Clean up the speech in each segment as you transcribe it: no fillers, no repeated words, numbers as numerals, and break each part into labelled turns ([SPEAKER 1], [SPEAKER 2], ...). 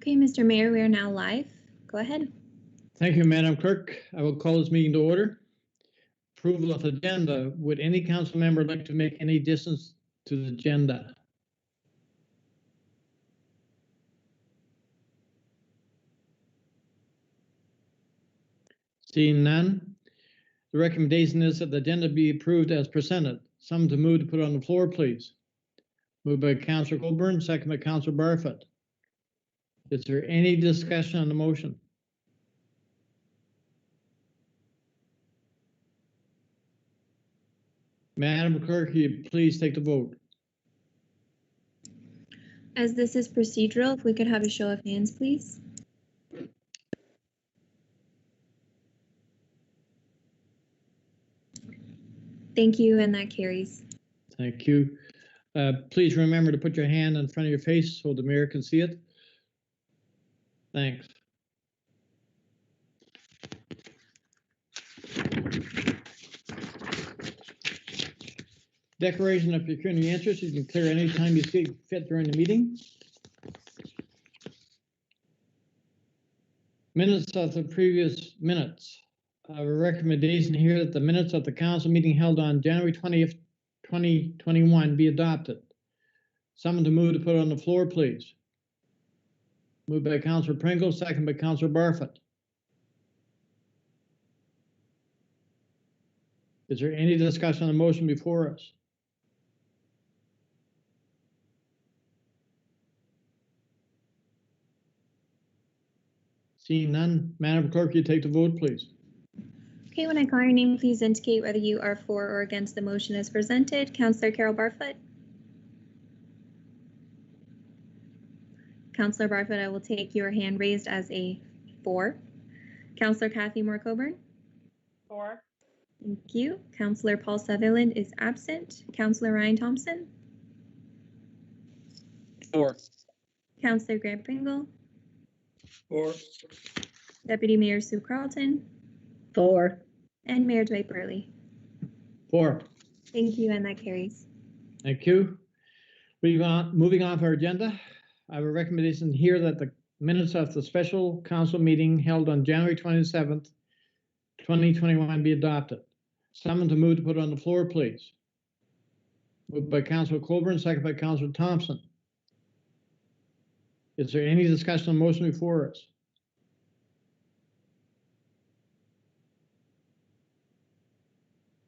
[SPEAKER 1] Okay, Mr. Mayor, we are now live. Go ahead.
[SPEAKER 2] Thank you, Madam Clerk. I will call this meeting to order. Approval of agenda. Would any council member like to make any additions to the agenda? Seeing none, the recommendation is that the agenda be approved as presented. Someone to move to put on the floor, please. Moved by Councillor Colburn, second by Councillor Barfoot. Is there any discussion on the motion? Madam Clerk, will you please take the vote?
[SPEAKER 1] As this is procedural, if we could have a show of hands, please. Thank you, and that carries.
[SPEAKER 2] Thank you. Please remember to put your hand in front of your face so the mayor can see it. Thanks. Declaration of pecuniary interest, you can clear anytime you see fit during the meeting. Minutes of the previous minutes. I have a recommendation here that the minutes of the council meeting held on January 20th, 2021 be adopted. Someone to move to put on the floor, please. Moved by Councillor Pringle, second by Councillor Barfoot. Is there any discussion on the motion before us? Seeing none, Madam Clerk, you take the vote, please.
[SPEAKER 1] Okay, when I call your name, please indicate whether you are for or against the motion as presented. Councillor Carol Barfoot. Councillor Barfoot, I will take your hand raised as a 4. Councillor Kathy Moore-Coburn.
[SPEAKER 3] 4.
[SPEAKER 1] Thank you. Councillor Paul Sutherland is absent. Councillor Ryan Thompson.
[SPEAKER 4] 4.
[SPEAKER 1] Councillor Grant Pringle.
[SPEAKER 4] 4.
[SPEAKER 1] Deputy Mayor Sue Carlton.
[SPEAKER 3] 4.
[SPEAKER 1] And Mayor Dwight Burley.
[SPEAKER 2] 4.
[SPEAKER 1] Thank you, and that carries.
[SPEAKER 2] Thank you. Moving on to our agenda, I have a recommendation here that the minutes of the special council meeting held on January 27th, 2021 be adopted. Someone to move to put on the floor, please. Moved by Councillor Colburn, second by Councillor Thompson. Is there any discussion on the motion before us?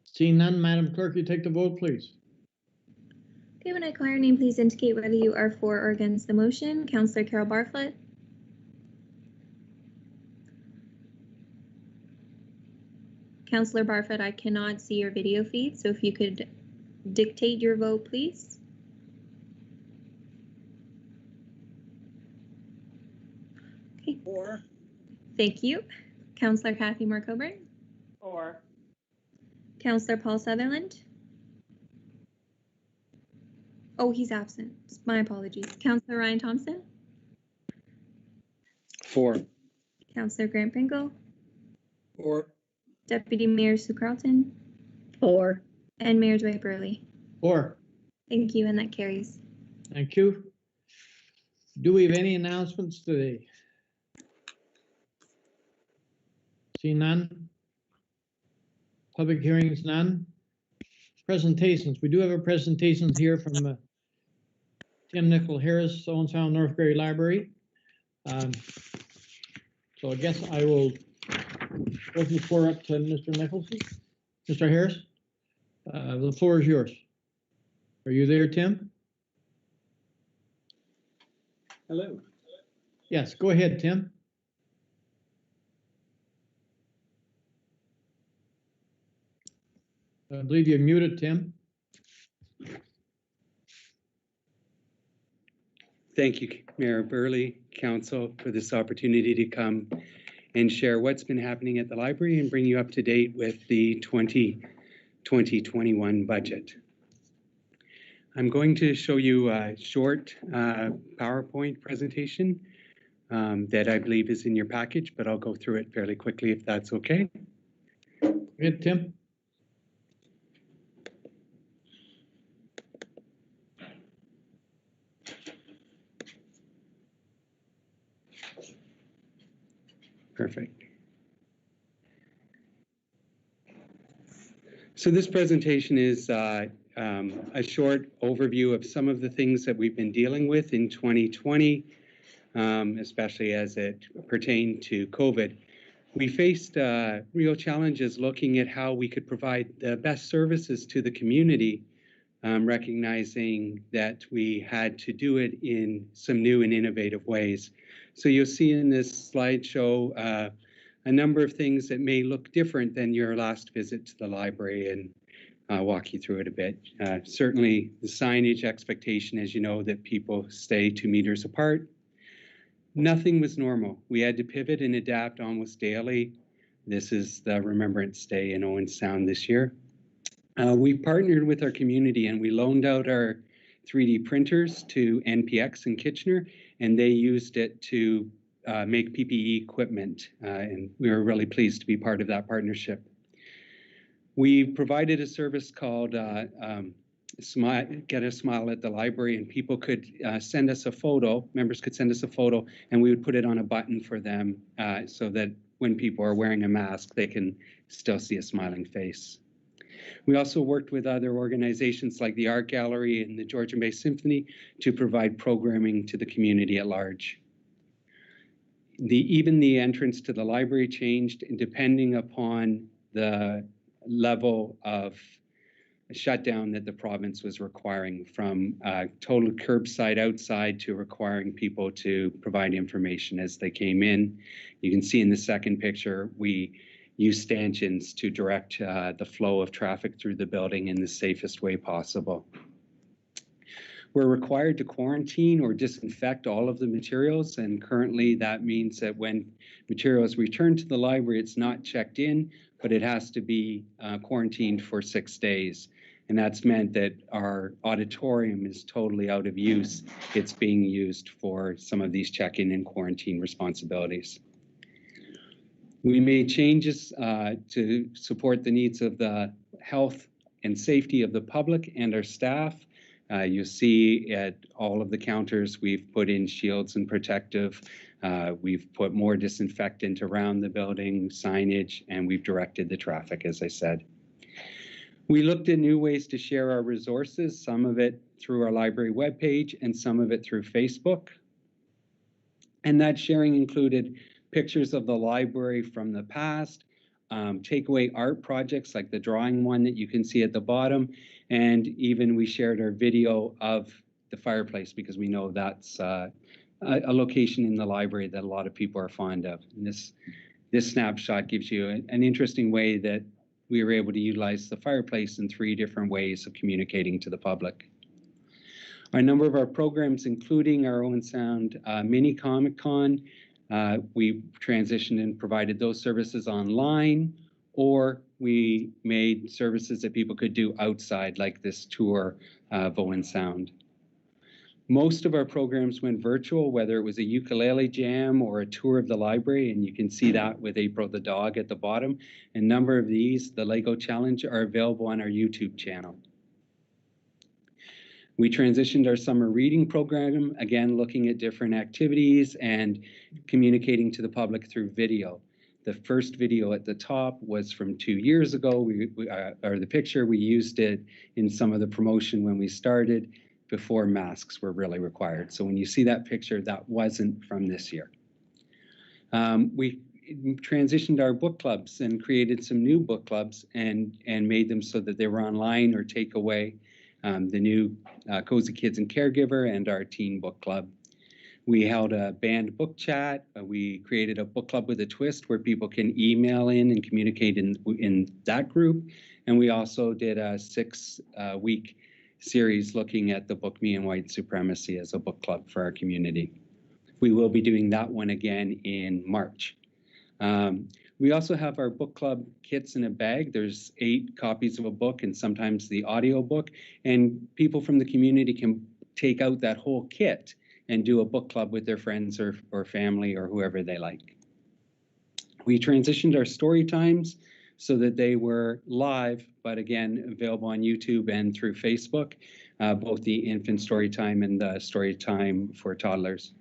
[SPEAKER 2] Seeing none, Madam Clerk, you take the vote, please.
[SPEAKER 1] Okay, when I call your name, please indicate whether you are for or against the motion. Councillor Carol Barfoot. Councillor Barfoot, I cannot see your video feed, so if you could dictate your vote, please. Okay.
[SPEAKER 4] 4.
[SPEAKER 1] Thank you. Councillor Kathy Moore-Coburn.
[SPEAKER 3] 4.
[SPEAKER 1] Councillor Paul Sutherland. Oh, he's absent. My apologies. Councillor Ryan Thompson.
[SPEAKER 4] 4.
[SPEAKER 1] Councillor Grant Pringle.
[SPEAKER 4] 4.
[SPEAKER 1] Deputy Mayor Sue Carlton.
[SPEAKER 3] 4.
[SPEAKER 1] And Mayor Dwight Burley.
[SPEAKER 2] 4.
[SPEAKER 1] Thank you, and that carries.
[SPEAKER 2] Thank you. Do we have any announcements today? See none. Public hearings, none. Presentations. We do have a presentation here from Tim Nicol Harris, Owensound North Berry Library. So I guess I will open the floor up to Mr. Nicholson. Mr. Harris, the floor is yours. Are you there, Tim?
[SPEAKER 4] Hello.
[SPEAKER 2] Yes, go ahead, Tim. I believe you're muted, Tim.
[SPEAKER 5] Thank you, Mayor Burley, Council, for this opportunity to come and share what's been happening at the library and bring you up to date with the 2020-21 budget. I'm going to show you a short PowerPoint presentation that I believe is in your package, but I'll go through it fairly quickly if that's okay.
[SPEAKER 2] Go ahead, Tim.
[SPEAKER 5] Perfect. So this presentation is a short overview of some of the things that we've been dealing with in 2020, especially as it pertained to COVID. We faced real challenges looking at how we could provide the best services to the community, recognizing that we had to do it in some new and innovative ways. So you'll see in this slideshow a number of things that may look different than your last visit to the library, and walk you through it a bit. Certainly the signage expectation, as you know, that people stay 2 meters apart. Nothing was normal. We had to pivot and adapt almost daily. This is the Remembrance Day in Owen Sound this year. We partnered with our community and we loaned out our 3D printers to NPX in Kitchener, and they used it to make PPE equipment, and we were really pleased to be part of that partnership. We provided a service called Get a Smile at the Library, and people could send us a photo, members could send us a photo, and we would put it on a button for them so that when people are wearing a mask, they can still see a smiling face. We also worked with other organizations like the Art Gallery and the Georgian Bay Symphony to provide programming to the community at large. Even the entrance to the library changed depending upon the level of shutdown that the province was requiring, from total curbside outside to requiring people to provide information as they came in. You can see in the second picture, we use stanchions to direct the flow of traffic through the building in the safest way possible. We're required to quarantine or disinfect all of the materials, and currently that means that when materials return to the library, it's not checked in, but it has to be quarantined for 6 days. And that's meant that our auditorium is totally out of use. It's being used for some of these check-in and quarantine responsibilities. We made changes to support the needs of the health and safety of the public and our staff. You'll see at all of the counters, we've put in shields and protective. We've put more disinfectant around the building, signage, and we've directed the traffic, as I said. We looked at new ways to share our resources, some of it through our library webpage and some of it through Facebook. And that sharing included pictures of the library from the past, takeaway art projects like the drawing one that you can see at the bottom, and even we shared our video of the fireplace because we know that's a location in the library that a lot of people are fond of. And this snapshot gives you an interesting way that we were able to utilize the fireplace in 3 different ways of communicating to the public. A number of our programs, including our Owen Sound mini Comic-Con, we transitioned and provided those services online, or we made services that people could do outside, like this tour of Owen Sound. Most of our programs went virtual, whether it was a ukulele jam or a tour of the library, and you can see that with April the dog at the bottom. A number of these, the Lego Challenge, are available on our YouTube channel. We transitioned our summer reading program, again, looking at different activities and communicating to the public through video. The first video at the top was from 2 years ago, or the picture, we used it in some of the promotion when we started, before masks were really required. So when you see that picture, that wasn't from this year. We transitioned our book clubs and created some new book clubs and made them so that they were online or take away. The new Cozy Kids and Caregiver and our teen book club. We held a banned book chat. We created a book club with a twist where people can email in and communicate in that group. And we also did a 6-week series looking at the book Me and White Supremacy as a book club for our community. We will be doing that one again in March. We also have our book club kits in a bag. There's 8 copies of a book and sometimes the audio book, and people from the community can take out that whole kit and do a book club with their friends or family or whoever they like. We transitioned our story times so that they were live, but again, available on YouTube and through Facebook, both the infant story time and the story time for toddlers.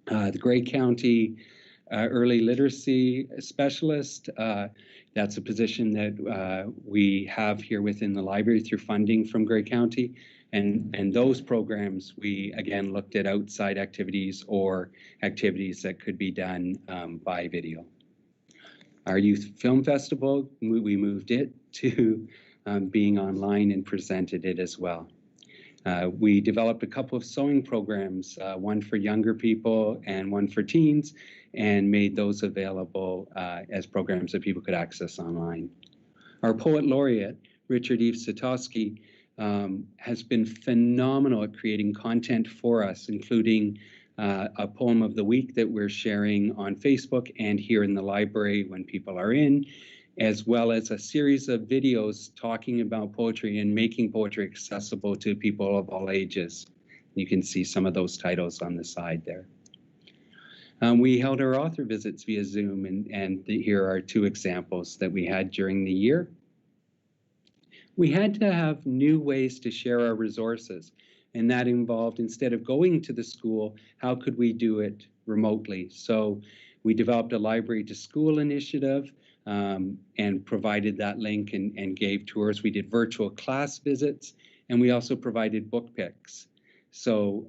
[SPEAKER 5] The Grey County early literacy specialist. That's a position that we have here within the library through funding from Grey County. And those programs, we again looked at outside activities or activities that could be done by video. Our youth film festival, we moved it to being online and presented it as well. We developed a couple of sewing programs, one for younger people and one for teens, and made those available as programs that people could access online. Our poet laureate, Richard Eve Satosky, has been phenomenal at creating content for us, including a poem of the week that we're sharing on Facebook and here in the library when people are in, as well as a series of videos talking about poetry and making poetry accessible to people of all ages. You can see some of those titles on the side there. We held our author visits via Zoom, and here are two examples that we had during the year. We had to have new ways to share our resources, and that involved, instead of going to the school, how could we do it remotely? So we developed a library to school initiative and provided that link and gave tours. We did virtual class visits, and we also provided book picks. So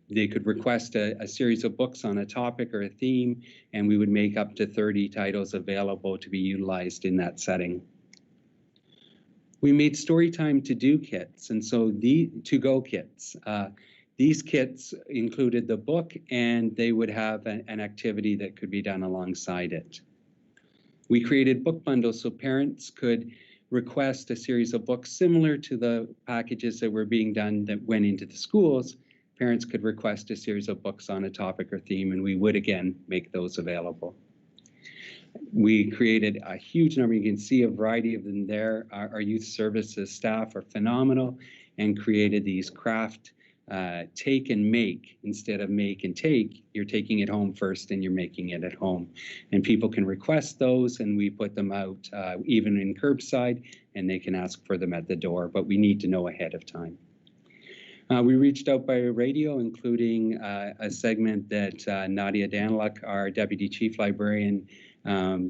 [SPEAKER 5] they could request a series of books on a topic or a theme, and we would make up to 30 titles available to be utilized in that setting. We made Storytime to-do kits, and so the to-go kits. These kits included the book, and they would have an activity that could be done alongside it. We created book bundles so parents could request a series of books similar to the packages that were being done that went into the schools. Parents could request a series of books on a topic or theme, and we would again make those available. We created a huge number. You can see a variety of them there. Our youth services staff are phenomenal and created these craft take and make. Instead of make and take, you're taking it home first and you're making it at home. And people can request those, and we put them out even in curbside, and they can ask for them at the door, but we need to know ahead of time. We reached out by radio, including a segment that Nadia Daniluk, our Deputy Chief Librarian,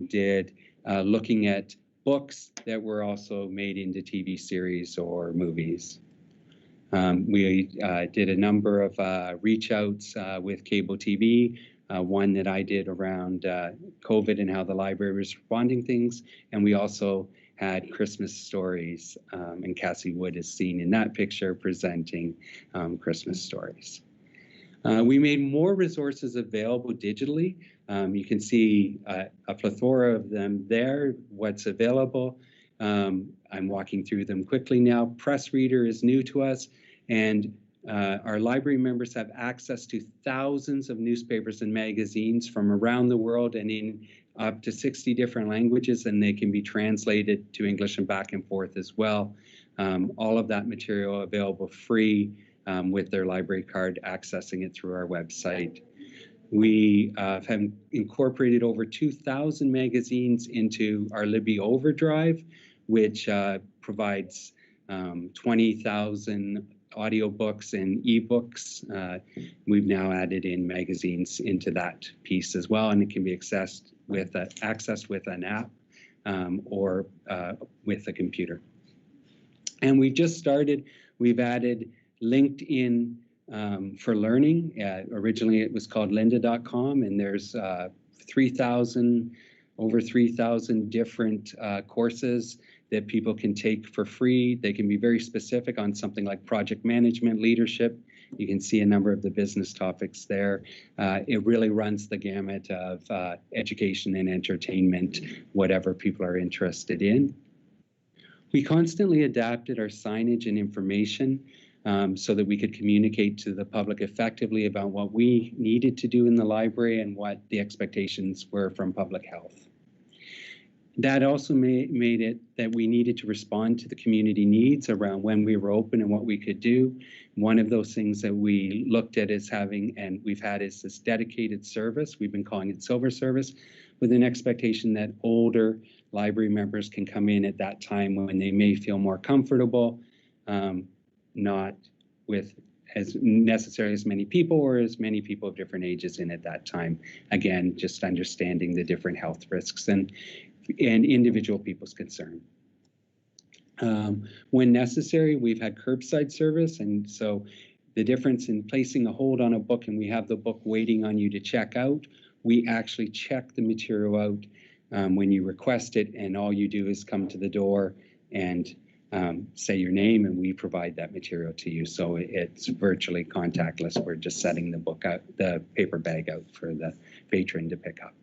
[SPEAKER 5] did looking at books that were also made into TV series or movies. We did a number of reach outs with cable TV, one that I did around COVID and how the library was responding things, and we also had Christmas stories, and Cassie Wood is seen in that picture presenting Christmas stories. We made more resources available digitally. You can see a plethora of them there, what's available. I'm walking through them quickly now. Press Reader is new to us, and our library members have access to thousands of newspapers and magazines from around the world and in up to 60 different languages, and they can be translated to English and back and forth as well. All of that material available free with their library card, accessing it through our website. We have incorporated over 2,000 magazines into our Libby Overdrive, which provides 20,000 audiobooks and ebooks. We've now added in magazines into that piece as well, and it can be accessed with an app or with a computer. And we just started, we've added LinkedIn for Learning. Originally it was called lynda.com, and there's over 3,000 different courses that people can take for free. They can be very specific on something like project management, leadership. You can see a number of the business topics there. It really runs the gamut of education and entertainment, whatever people are interested in. We constantly adapted our signage and information so that we could communicate to the public effectively about what we needed to do in the library and what the expectations were from public health. That also made it that we needed to respond to the community needs around when we were open and what we could do. One of those things that we looked at as having, and we've had, is this dedicated service. We've been calling it Silver Service, with an expectation that older library members can come in at that time when they may feel more comfortable, not with as necessarily as many people or as many people of different ages in at that time. Again, just understanding the different health risks and individual people's concern. When necessary, we've had curbside service, and so the difference in placing a hold on a book and we have the book waiting on you to check out, we actually check the material out when you request it, and all you do is come to the door and say your name, and we provide that material to you. So it's virtually contactless. We're just setting the book out, the paper bag out for the patron to pick up.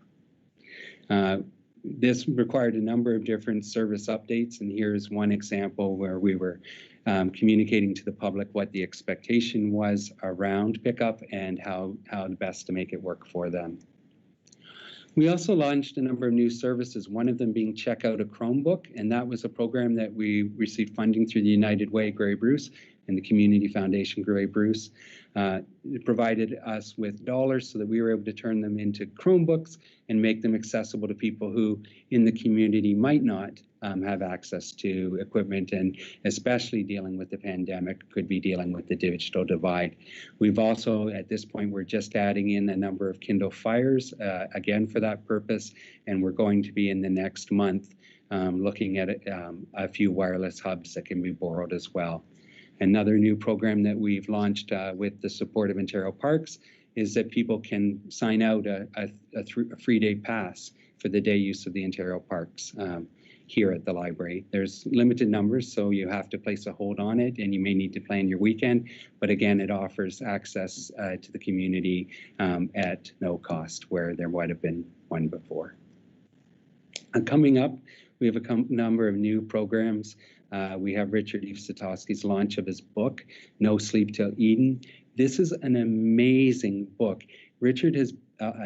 [SPEAKER 5] This required a number of different service updates, and here's one example where we were communicating to the public what the expectation was around pickup and how best to make it work for them. We also launched a number of new services, one of them being Check Out a Chromebook, and that was a program that we received funding through the United Way Grey Bruce and the Community Foundation Grey Bruce. It provided us with dollars so that we were able to turn them into Chromebooks and make them accessible to people who in the community might not have access to equipment, and especially dealing with the pandemic, could be dealing with the digital divide. We've also, at this point, we're just adding in a number of Kindle Fires, again for that purpose, and we're going to be in the next month looking at a few wireless hubs that can be borrowed as well. Another new program that we've launched with the support of Ontario Parks is that people can sign out a free day pass for the day use of the Ontario Parks here at the library. There's limited numbers, so you have to place a hold on it, and you may need to plan your weekend. But again, it offers access to the community at no cost, where there might have been one before. Coming up, we have a number of new programs. We have Richard Eve Satosky's launch of his book, No Sleep Till Eden. This is an amazing book. Richard has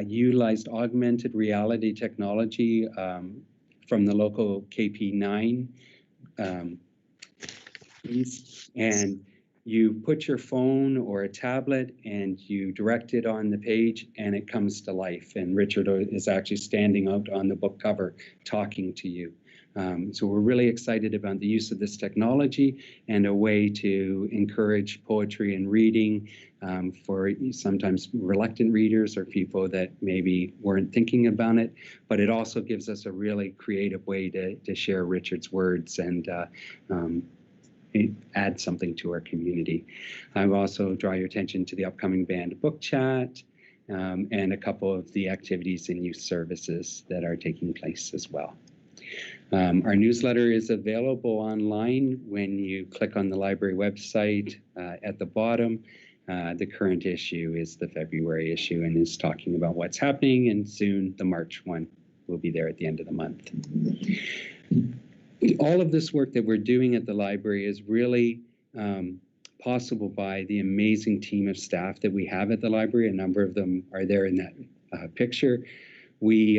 [SPEAKER 5] utilized augmented reality technology from the local KP9 piece, and you put your phone or a tablet and you direct it on the page and it comes to life. And Richard is actually standing out on the book cover talking to you. So we're really excited about the use of this technology and a way to encourage poetry and reading for sometimes reluctant readers or people that maybe weren't thinking about it. But it also gives us a really creative way to share Richard's words and add something to our community. I will also draw your attention to the upcoming band book chat and a couple of the activities and youth services that are taking place as well. Our newsletter is available online when you click on the library website at the bottom. The current issue is the February issue and is talking about what's happening, and soon the March one will be there at the end of the month. All of this work that we're doing at the library is really possible by the amazing team of staff that we have at the library. A number of them are there in that picture. We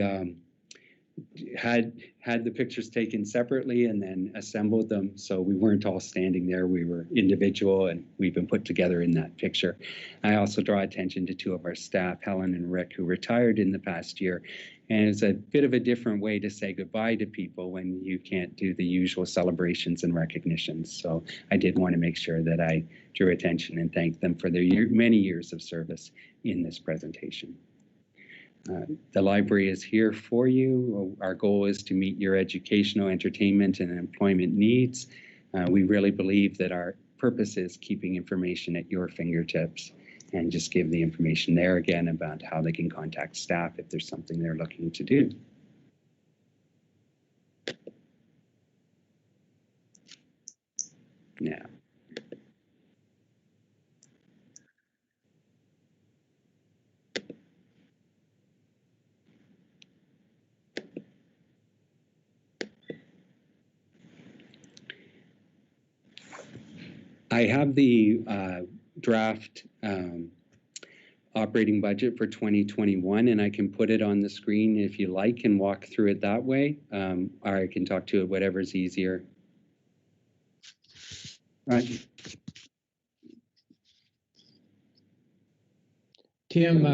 [SPEAKER 5] had the pictures taken separately and then assembled them, so we weren't all standing there. We were individual, and we've been put together in that picture. I also draw attention to two of our staff, Helen and Rick, who retired in the past year, and it's a bit of a different way to say goodbye to people when you can't do the usual celebrations and recognitions. So I did want to make sure that I drew attention and thanked them for their many years of service in this presentation. The library is here for you. Our goal is to meet your educational, entertainment, and employment needs. We really believe that our purpose is keeping information at your fingertips, and just give the information there again about how they can contact staff if there's something they're looking to do. Now, I have the draft operating budget for 2021, and I can put it on the screen if you like and walk through it that way, or I can talk to it, whatever's easier. Right.
[SPEAKER 2] Tim,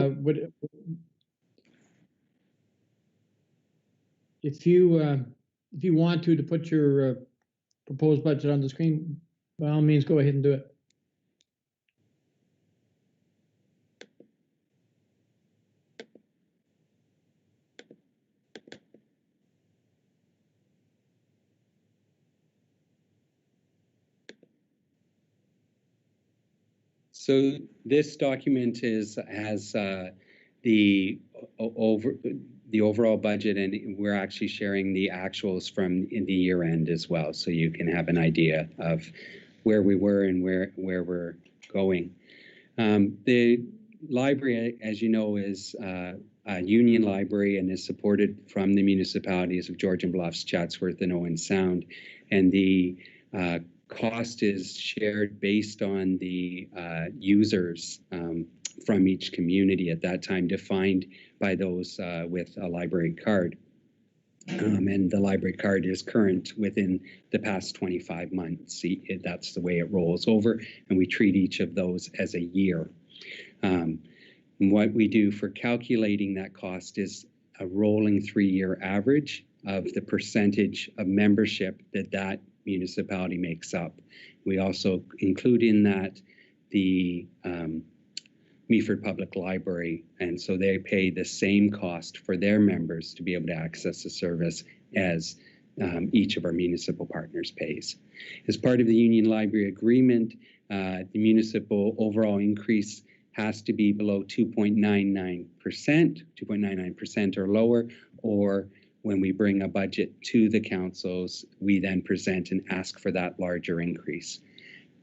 [SPEAKER 2] if you want to put your proposed budget on the screen, by all means, go ahead and do it.
[SPEAKER 5] So this document has the overall budget, and we're actually sharing the actuals from in the year end as well, so you can have an idea of where we were and where we're going. The library, as you know, is a union library and is supported from the municipalities of Georgian Bluffs, Chatsworth, and Owen Sound, and the cost is shared based on the users from each community at that time, defined by those with a library card. And the library card is current within the past 25 months. That's the way it rolls over, and we treat each of those as a year. And what we do for calculating that cost is a rolling 3-year average of the percentage of membership that municipality makes up. We also include in that the Meaford Public Library, and so they pay the same cost for their members to be able to access the service as each of our municipal partners pays. As part of the Union Library Agreement, the municipal overall increase has to be below 2.99% or lower, or when we bring a budget to the councils, we then present and ask for that larger increase.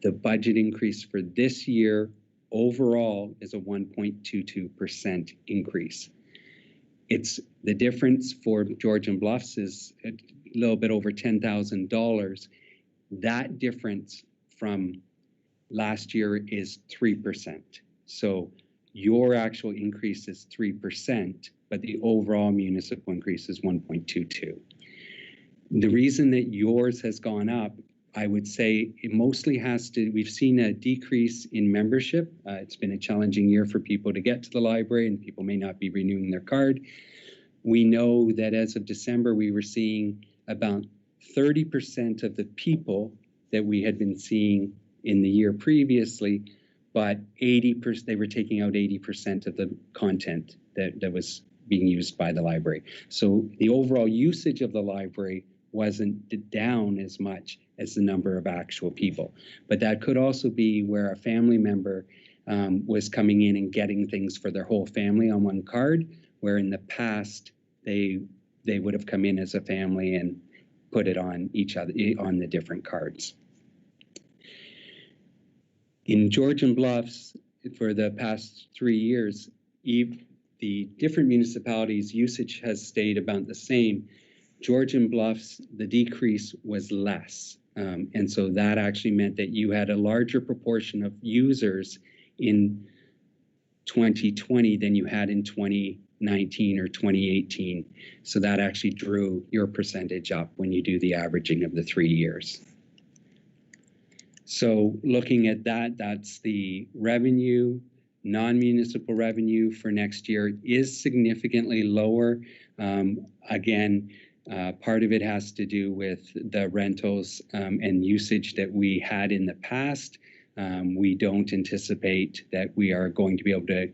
[SPEAKER 5] The budget increase for this year overall is a 1.22% increase. It's the difference for Georgian Bluffs is a little bit over $10,000. That difference from last year is 3%. So your actual increase is 3%, but the overall municipal increase is 1.22. The reason that yours has gone up, I would say it mostly has to, we've seen a decrease in membership. It's been a challenging year for people to get to the library, and people may not be renewing their card. We know that as of December, we were seeing about 30% of the people that we had been seeing in the year previously, but 80%, they were taking out 80% of the content that was being used by the library. So the overall usage of the library wasn't down as much as the number of actual people. But that could also be where a family member was coming in and getting things for their whole family on one card, where in the past they would have come in as a family and put it on each other, on the different cards. In Georgian Bluffs, for the past 3 years, the different municipalities' usage has stayed about the same. Georgian Bluffs, the decrease was less. And so that actually meant that you had a larger proportion of users in 2020 than you had in 2019 or 2018. So that actually drew your percentage up when you do the averaging of the 3 years. So looking at that, that's the revenue. Non-municipal revenue for next year is significantly lower. Again, part of it has to do with the rentals and usage that we had in the past. We don't anticipate that we are going to be able to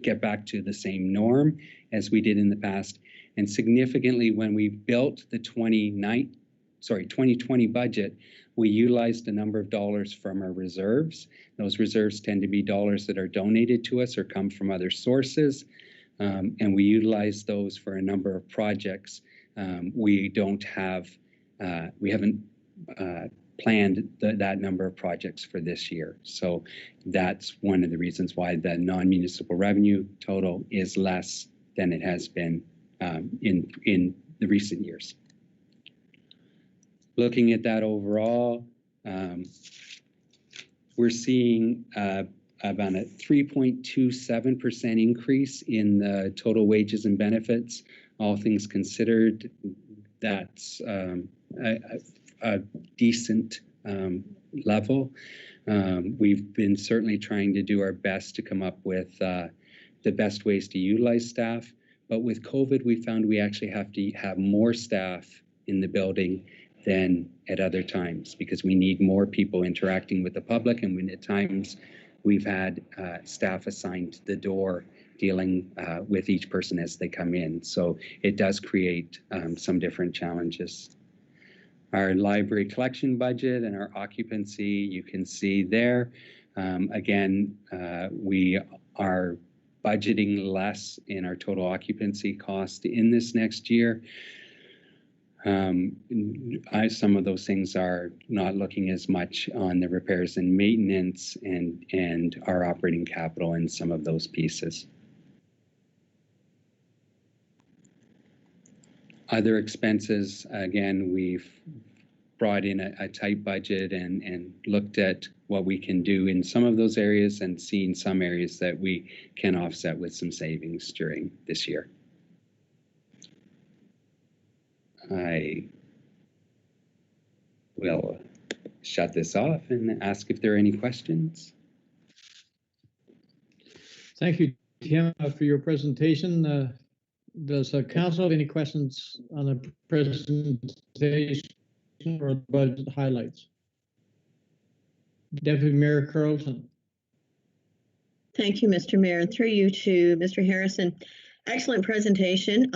[SPEAKER 5] get back to the same norm as we did in the past. And significantly, when we built the 2020 budget, we utilized a number of dollars from our reserves. Those reserves tend to be dollars that are donated to us or come from other sources. And we utilize those for a number of projects. We haven't planned that number of projects for this year. So that's one of the reasons why the non-municipal revenue total is less than it has been in the recent years. Looking at that overall, we're seeing about a 3.27% increase in the total wages and benefits. All things considered, that's a decent level. We've been certainly trying to do our best to come up with the best ways to utilize staff. But with COVID, we found we actually have to have more staff in the building than at other times, because we need more people interacting with the public, and when at times we've had staff assigned to the door dealing with each person as they come in. So it does create some different challenges. Our library collection budget and our occupancy, you can see there. Again, we are budgeting less in our total occupancy cost in this next year. Some of those things are not looking as much on the repairs and maintenance and our operating capital in some of those pieces. Other expenses, again, we've brought in a tight budget and looked at what we can do in some of those areas and seen some areas that we can offset with some savings during this year. I will shut this off and ask if there are any questions.
[SPEAKER 2] Thank you, Tim, for your presentation. Does the council have any questions on the presentation or budget highlights? Deputy Mayor Carlton.
[SPEAKER 3] Thank you, Mr. Mayor, and through you to Mr. Harrison. Excellent presentation.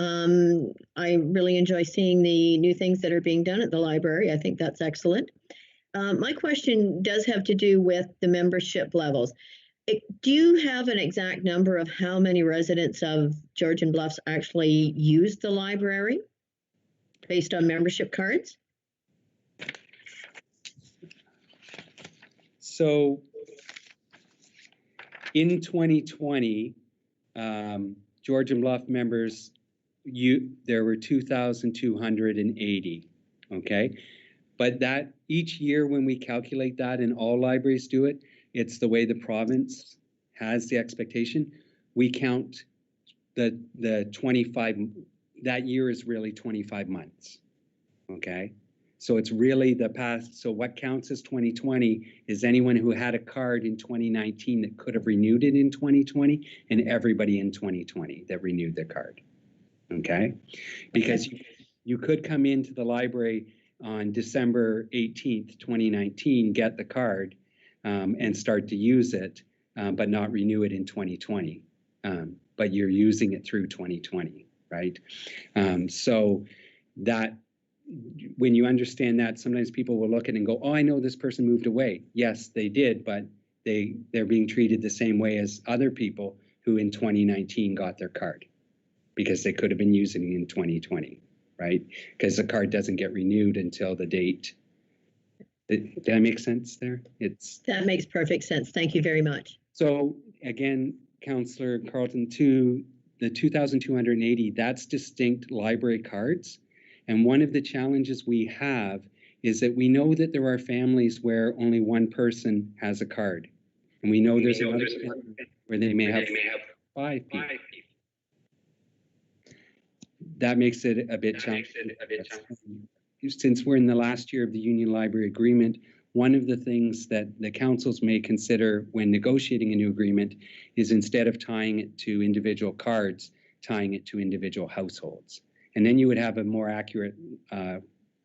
[SPEAKER 3] I really enjoy seeing the new things that are being done at the library. I think that's excellent. My question does have to do with the membership levels. Do you have an exact number of how many residents of Georgian Bluffs actually use the library based on membership cards?
[SPEAKER 5] So in 2020, Georgian Bluff members, there were 2,280, okay? But that each year when we calculate that, and all libraries do it, it's the way the province has the expectation. We count the 25, that year is really 25 months, okay? So it's really the past. So what counts as 2020 is anyone who had a card in 2019 that could have renewed it in 2020, and everybody in 2020 that renewed their card, okay? Because you could come into the library on December 18th, 2019, get the card and start to use it, but not renew it in 2020. But you're using it through 2020, right? So that, when you understand that, sometimes people will look at it and go, oh, I know this person moved away. Yes, they did, but they're being treated the same way as other people who in 2019 got their card because they could have been using it in 2020, right? Because the card doesn't get renewed until the date. Did that make sense there?
[SPEAKER 3] That makes perfect sense. Thank you very much.
[SPEAKER 5] So again, Councillor Carlton, to the 2,280, that's distinct library cards. And one of the challenges we have is that we know that there are families where only one person has a card. And we know there's another where they may have 5 people. That makes it a bit challenging. Since we're in the last year of the Union Library Agreement, one of the things that the councils may consider when negotiating a new agreement is, instead of tying it to individual cards, tying it to individual households. And then you would have a more accurate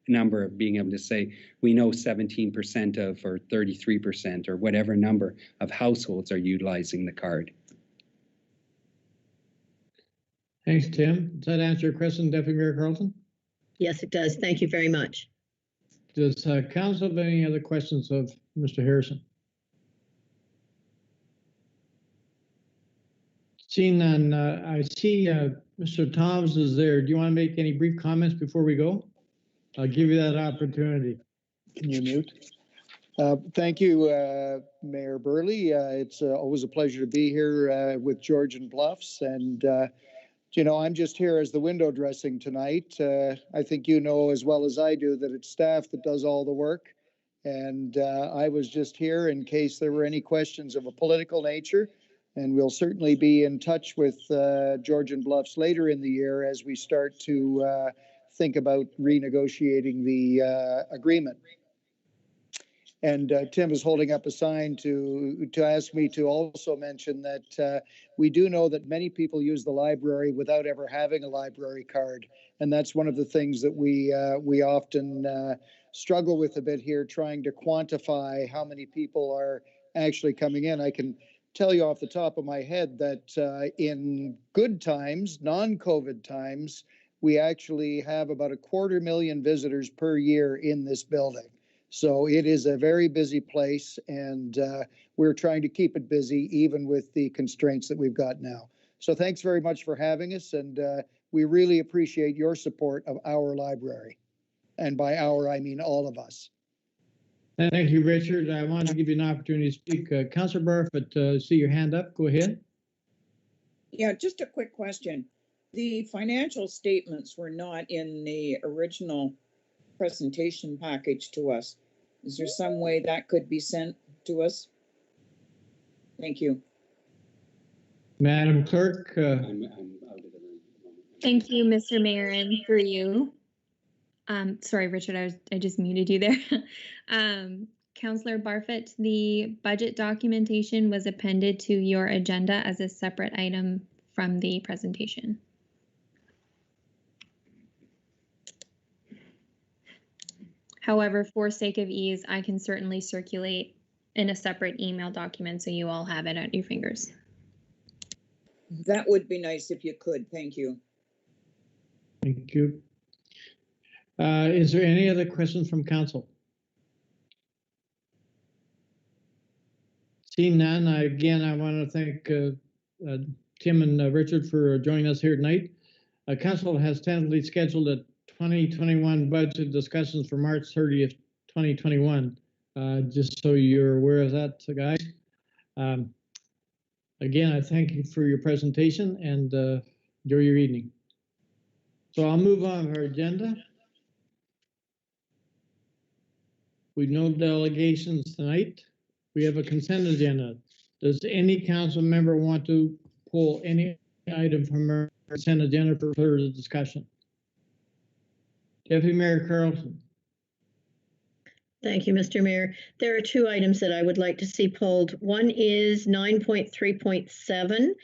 [SPEAKER 5] number of being able to say, we know 17% of, or 33%, or whatever number of households are utilizing the card.
[SPEAKER 2] Thanks, Tim. Does that answer your question, Deputy Mayor Carlton?
[SPEAKER 3] Yes, it does. Thank you very much.
[SPEAKER 2] Does council have any other questions of Mr. Harrison? Seeing none, I see Mr. Toms is there. Do you want to make any brief comments before we go? I'll give you that opportunity.
[SPEAKER 6] Can you mute? Thank you, Mayor Burley. It's always a pleasure to be here with Georgian Bluffs. And, you know, I'm just here as the window dressing tonight. I think you know as well as I do that it's staff that does all the work. And I was just here in case there were any questions of a political nature. And we'll certainly be in touch with Georgian Bluffs later in the year as we start to think about renegotiating the agreement. And Tim is holding up a sign to ask me to also mention that we do know that many people use the library without ever having a library card. And that's one of the things that we often struggle with a bit here, trying to quantify how many people are actually coming in. I can tell you off the top of my head that in good times, non-COVID times, we actually have about 250,000 visitors per year in this building. So it is a very busy place, and we're trying to keep it busy even with the constraints that we've got now. So thanks very much for having us, and we really appreciate your support of our library. And by our, I mean all of us.
[SPEAKER 2] Thank you, Richard. I wanted to give you an opportunity to speak. Councillor Barfoot, see your hand up. Go ahead.
[SPEAKER 7] Yeah, just a quick question. The financial statements were not in the original presentation package to us. Is there some way that could be sent to us? Thank you.
[SPEAKER 2] Madam Clerk.
[SPEAKER 5] I'm out of the room at the moment.
[SPEAKER 1] Thank you, Mr. Mayor, and through you. Sorry, Richard, I just muted you there. Councillor Barfoot, the budget documentation was appended to your agenda as a separate item from the presentation. However, for sake of ease, I can certainly circulate in a separate email document so you all have it at your fingers.
[SPEAKER 7] That would be nice if you could. Thank you.
[SPEAKER 2] Thank you. Is there any other questions from council? Seeing none, again, I want to thank Tim and Richard for joining us here tonight. Council has tentatively scheduled a 2021 budget discussions for March 30th, 2021. Just so you're aware of that, guys. Again, I thank you for your presentation and enjoy your evening. So I'll move on to our agenda. With no delegations tonight, we have a consent agenda. Does any council member want to pull any item from our consent agenda for further discussion? Deputy Mayor Carlson.
[SPEAKER 3] Thank you, Mr. Mayor. There are two items that I would like to see pulled. One is 9.3.7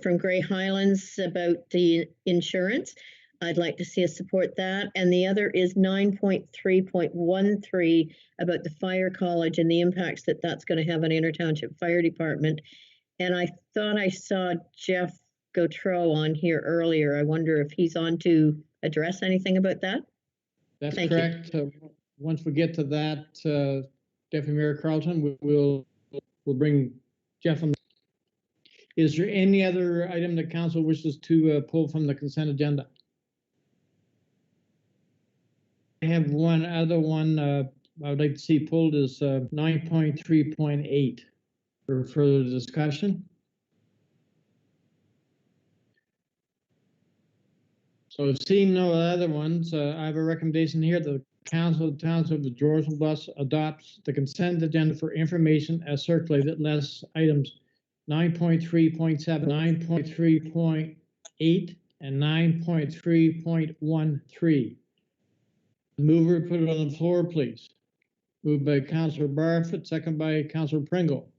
[SPEAKER 3] from Grey Highlands about the insurance. I'd like to see us support that. And the other is 9.3.13 about the fire college and the impacts that that's going to have on Intertownship Fire Department. And I thought I saw Jeff Gautreau on here earlier. I wonder if he's on to address anything about that.
[SPEAKER 2] That's
[SPEAKER 3] Thank
[SPEAKER 2] correct. Once we get to that, Deputy Mayor Carlton, we'll bring Jeff on. Is there any other item that council wishes to pull from the consent agenda? I have one other one I would like to see pulled is 9.3.8 for further discussion. So seeing no other ones, I have a recommendation here that the Council of the Township of Georgian Bluffs adopts the consent agenda for information as circulated, less items 9.3.7, 9.3.8, and 9.3.13. Mover, put it on the floor, please. Moved by Councillor Barfoot, second by Councillor Pringle.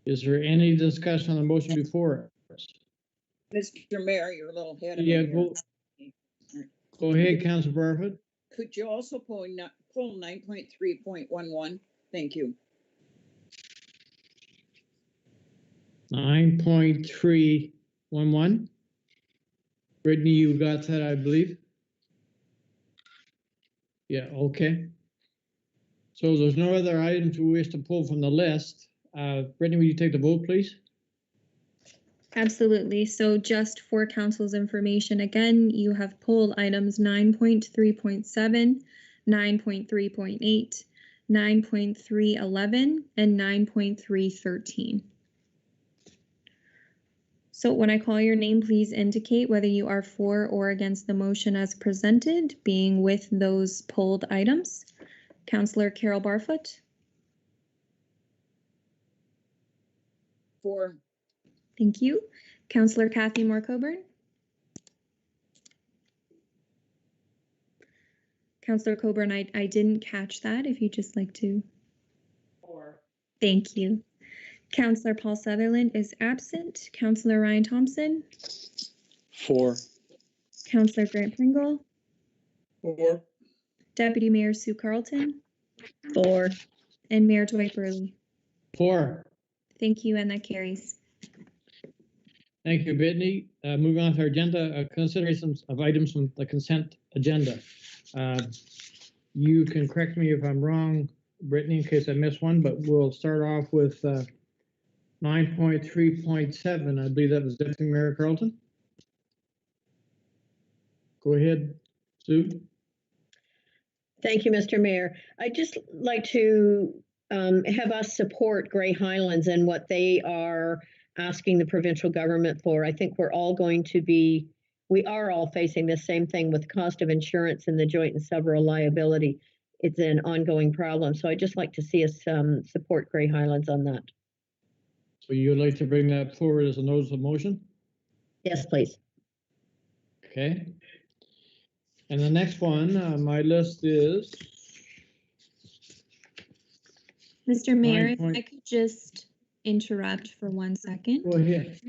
[SPEAKER 2] Is there any discussion on the motion before us?
[SPEAKER 7] Mr. Mayor, you're a little ahead of
[SPEAKER 2] Yeah,
[SPEAKER 7] me.
[SPEAKER 2] go ahead, Councillor Barfoot.
[SPEAKER 7] Could you also pull 9.3.11? Thank you.
[SPEAKER 2] 9.311. Brittany, you got that, I believe. Yeah, okay. So there's no other items we wish to pull from the list. Brittany, will you take the vote, please?
[SPEAKER 1] Absolutely. So just for council's information, again, you have pulled items 9.3.7, 9.3.8, 9.311, and 9.313. So when I call your name, please indicate whether you are for or against the motion as presented, being with those pulled items. Councillor Carol Barfoot.
[SPEAKER 7] For.
[SPEAKER 1] Thank you. Councillor Kathy Moore-Coburn. Councillor Coburn, I didn't catch that. If you'd just like to.
[SPEAKER 7] For.
[SPEAKER 1] Thank you. Councillor Paul Sutherland is absent. Councillor Ryan Thompson.
[SPEAKER 4] For.
[SPEAKER 1] Councillor Grant Pringle.
[SPEAKER 4] For.
[SPEAKER 1] Deputy Mayor Sue Carlton.
[SPEAKER 3] For.
[SPEAKER 1] And Mayor Dwight Burley.
[SPEAKER 2] For.
[SPEAKER 1] Thank you, and that carries.
[SPEAKER 2] Thank you, Brittany. Moving on to our agenda, considerations of items from the consent agenda. you can correct me if I'm wrong, Brittany, in case I missed one, but we'll start off with 9.3.7. I believe that was Deputy Mayor Carlton. Go ahead, Sue.
[SPEAKER 3] Thank you, Mr. Mayor. I'd just like to have us support Grey Highlands and what they are asking the provincial government for. I think we are all facing the same thing with the cost of insurance and the joint and several liability. It's an ongoing problem. So I'd just like to see us support Grey Highlands on that.
[SPEAKER 2] So you'd like to bring that forward as a notice of motion?
[SPEAKER 3] Yes, please.
[SPEAKER 2] Okay. And the next one on my list is
[SPEAKER 1] Mr. Mayor, if
[SPEAKER 2] 9.
[SPEAKER 1] I could just interrupt for 1 second.
[SPEAKER 2] Go ahead.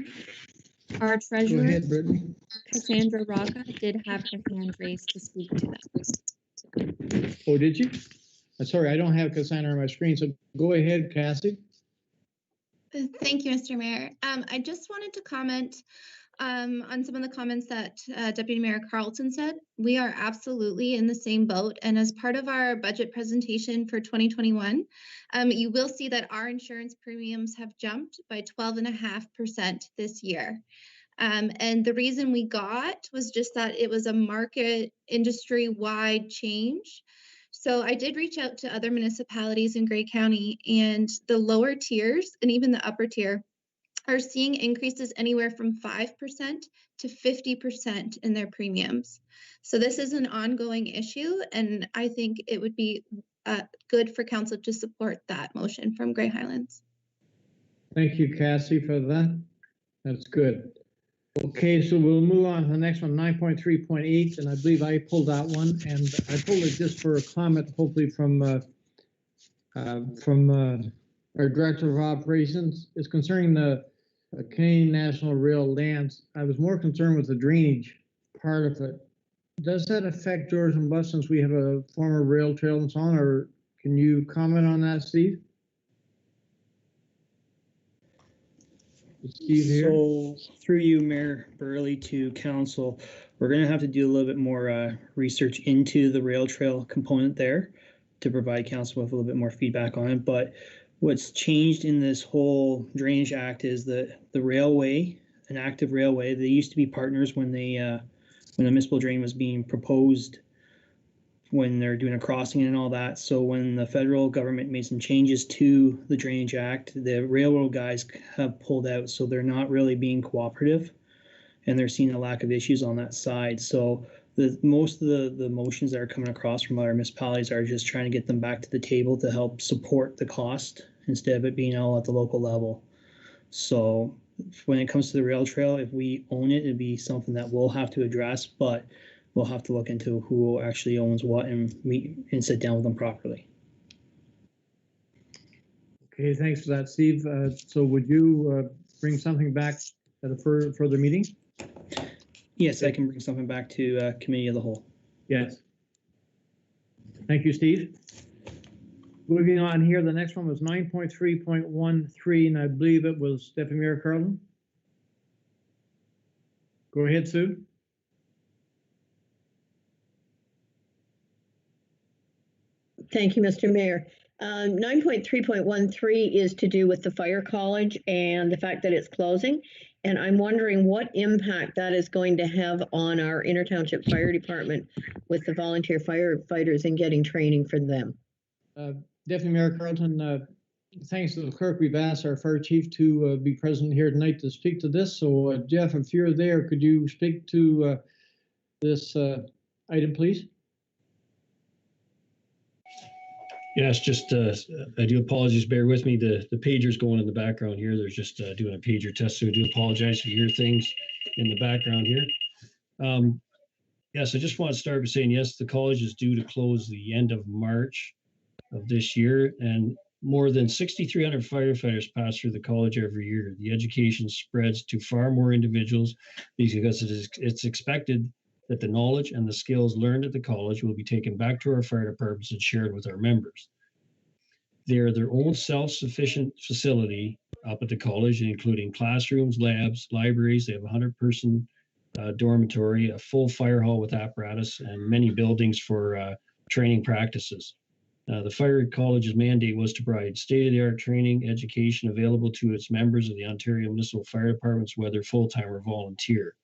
[SPEAKER 1] Our
[SPEAKER 2] Go
[SPEAKER 1] treasurer,
[SPEAKER 2] ahead, Brittany.
[SPEAKER 1] Cassandra Rocca, did have her hand raised to speak to that.
[SPEAKER 2] Oh, did you? Sorry, I don't have Cassandra on my screen, so go ahead, Cassie.
[SPEAKER 8] Thank you, Mr. Mayor. I just wanted to comment on some of the comments that Deputy Mayor Carlton said. We are absolutely in the same boat. And as part of our budget presentation for 2021, you will see that our insurance premiums have jumped by 12.5% this year. And the reason we got was just that it was a market industry-wide change. So I did reach out to other municipalities in Grey County, and the lower tiers and even the upper tier are seeing increases anywhere from 5% to 50% in their premiums. So this is an ongoing issue, and I think it would be good for council to support that motion from Grey Highlands.
[SPEAKER 2] Thank you, Cassie, for that. That's good. Okay, so we'll move on to the next one, 9.3.8, and I believe I pulled that one, and I pulled it just for a comment, hopefully from our Director of Operations. It's concerning the Canadian National Rail lands. I was more concerned with the drainage part of it. Does that affect Georgian Bluff since we have a former rail trail and so on, or can you comment on that, Steve? Steve here.
[SPEAKER 9] So through you, Mayor Burley, to council, we're going to have to do a little bit more research into the rail trail component there to provide council with a little bit more feedback on it. But what's changed in this whole Drainage Act is that the railway, an active railway, they used to be partners when they when the municipal drain was being proposed, when they're doing a crossing and all that. So when the federal government made some changes to the Drainage Act, the railroad guys have pulled out, so they're not really being cooperative, and they're seeing a lack of issues on that side. So most of the motions that are coming across from other municipalities are just trying to get them back to the table to help support the cost instead of it being all at the local level. So when it comes to the rail trail, if we own it, it'd be something that we'll have to address, but we'll have to look into who actually owns what and meet and sit down with them properly.
[SPEAKER 2] Okay, thanks for that, Steve. So would you bring something back at a further meeting?
[SPEAKER 9] Yes, I can bring something back to committee of the whole.
[SPEAKER 2] Yes. Thank you, Steve. Moving on here, the next one was 9.3.13, and I believe it was Deputy Mayor Carlton. Go ahead, Sue.
[SPEAKER 3] Thank you, Mr. Mayor. 9.3.13 is to do with the fire college and the fact that it's closing. And I'm wondering what impact that is going to have on our Intertownship Fire Department with the volunteer firefighters and getting training for them.
[SPEAKER 2] Deputy Mayor Carlton, thanks to the clerk, we've asked our fire chief to be present here tonight to speak to this. So Jeff, if you're there, could you speak to this item, please?
[SPEAKER 10] Yes, just I do apologize. Bear with me. The pager's going in the background here. There's just doing a pager test, so I do apologize if you hear things in the background here. Yes, I just want to start by saying yes, the college is due to close the end of March of this year, and more than 6,300 firefighters pass through the college every year. The education spreads to far more individuals because it's expected that the knowledge and the skills learned at the college will be taken back to our fire departments and shared with our members. They are their own self-sufficient facility up at the college, including classrooms, labs, libraries. They have a 100-person dormitory, a full fire hall with apparatus, and many buildings for training practices. The Fire College's mandate was to provide state-of-the-art training education available to its members of the Ontario Municipal Fire Departments, whether full-time or volunteer.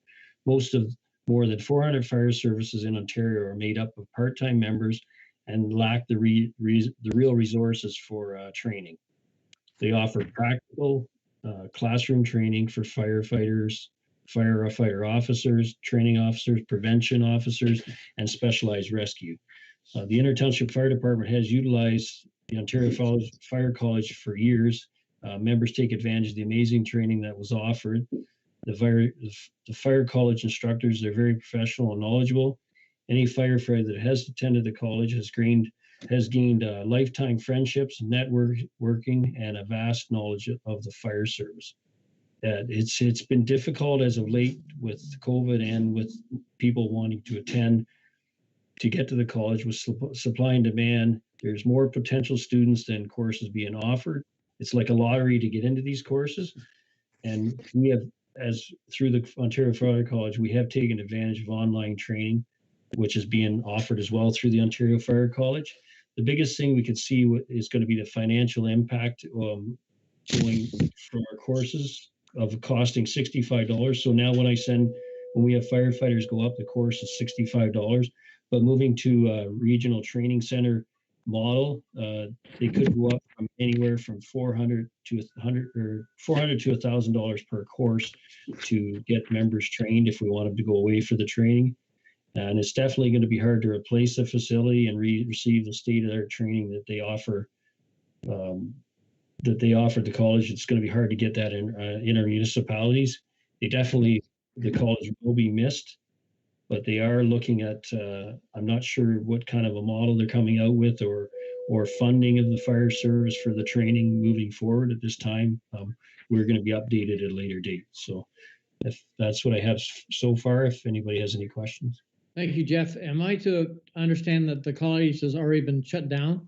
[SPEAKER 10] More than 400 fire services in Ontario are made up of part-time members and lack the real resources for training. They offer practical classroom training for firefighters, firefighter officers, training officers, prevention officers, and specialized rescue. The Intertownship Fire Department has utilized the Ontario Fire College for years. Members take advantage of the amazing training that was offered. The Fire College instructors, they're very professional and knowledgeable. Any firefighter that has attended the college has gained lifetime friendships, networking, and a vast knowledge of the fire service. It's been difficult as of late with COVID and with people wanting to attend to get to the college with supply and demand. There's more potential students than courses being offered. It's like a lottery to get into these courses. And we have, as through the Ontario Fire College, we have taken advantage of online training, which is being offered as well through the Ontario Fire College. The biggest thing we could see is going to be the financial impact going from our courses of costing $65. So now when we have firefighters go up, the course is $65. But moving to a regional training center model, they could go up from anywhere from $400 to $1,000 per course to get members trained if we want them to go away for the training. And it's definitely going to be hard to replace the facility and receive the state-of-the-art training that they offer. The college. It's going to be hard to get that in our municipalities. The college will be missed, but they are looking at. I'm not sure what kind of a model they're coming out with, or funding of the fire service for the training moving forward. At this time, we're going to be updated at a later date. So, if that's what I have so far. If anybody has any questions.
[SPEAKER 2] Thank you, Jeff. Am I to understand that the college has already been shut down?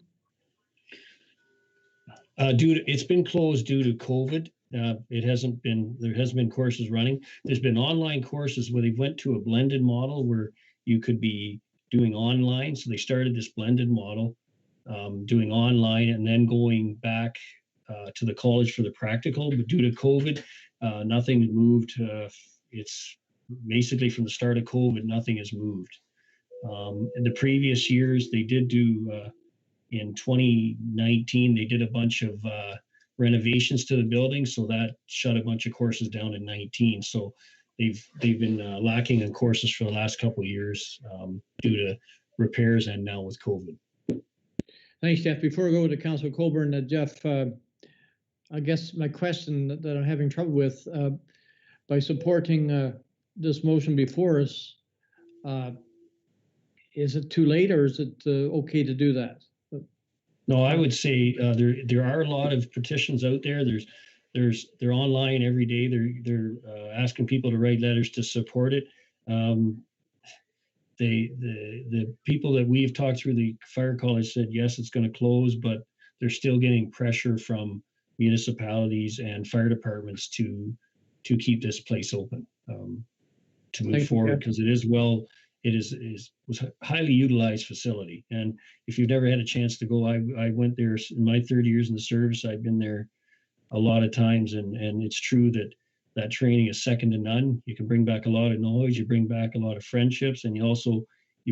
[SPEAKER 10] It's been closed due to COVID. There hasn't been courses running. There's been online courses where they went to a blended model where you could be doing online. So they started this blended model, doing online and then going back to the college for the practical. But due to COVID, nothing moved. It's basically from the start of COVID, nothing has moved. In the previous years, they did do, in 2019, they did a bunch of renovations to the building, so that shut a bunch of courses down in 19. So they've been lacking in courses for the last couple of years due to repairs and now with COVID.
[SPEAKER 2] Thanks, Jeff. Before we go to Councilor Colburn, Jeff, I guess my question that I'm having trouble with, by supporting this motion before us, is it too late or is it okay to do that?
[SPEAKER 10] No, I would say there are a lot of petitions out there. They're online every day. They're asking people to write letters to support it. The people that we've talked through the fire college said yes, it's going to close, but they're still getting pressure from municipalities and fire departments to keep this place open, to move forward, because it was a highly utilized facility. And if you've never had a chance to go, I went there in my 30 years in the service. I've been there a lot of times, and it's true that training is second to none. You can bring back a lot of knowledge, you bring back a lot of friendships, and you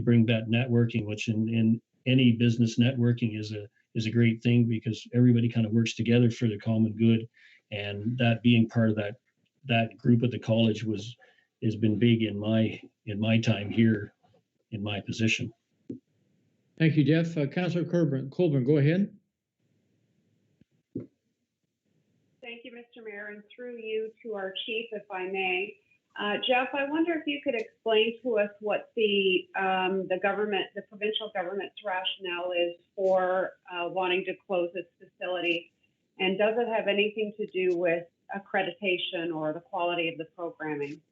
[SPEAKER 10] bring back networking, which in any business, networking is a great thing because everybody kind of works together for the common good. And that being part of that group at the college has been big in my time here in my position.
[SPEAKER 2] Thank you, Jeff. Councilor Colburn, go ahead.
[SPEAKER 11] Thank you, Mr. Mayor, and through you to our chief, if I may. Jeff, I wonder if you could explain to us what the provincial government's rationale is for wanting to close this facility, and does it have anything to do with accreditation or the quality of the programming?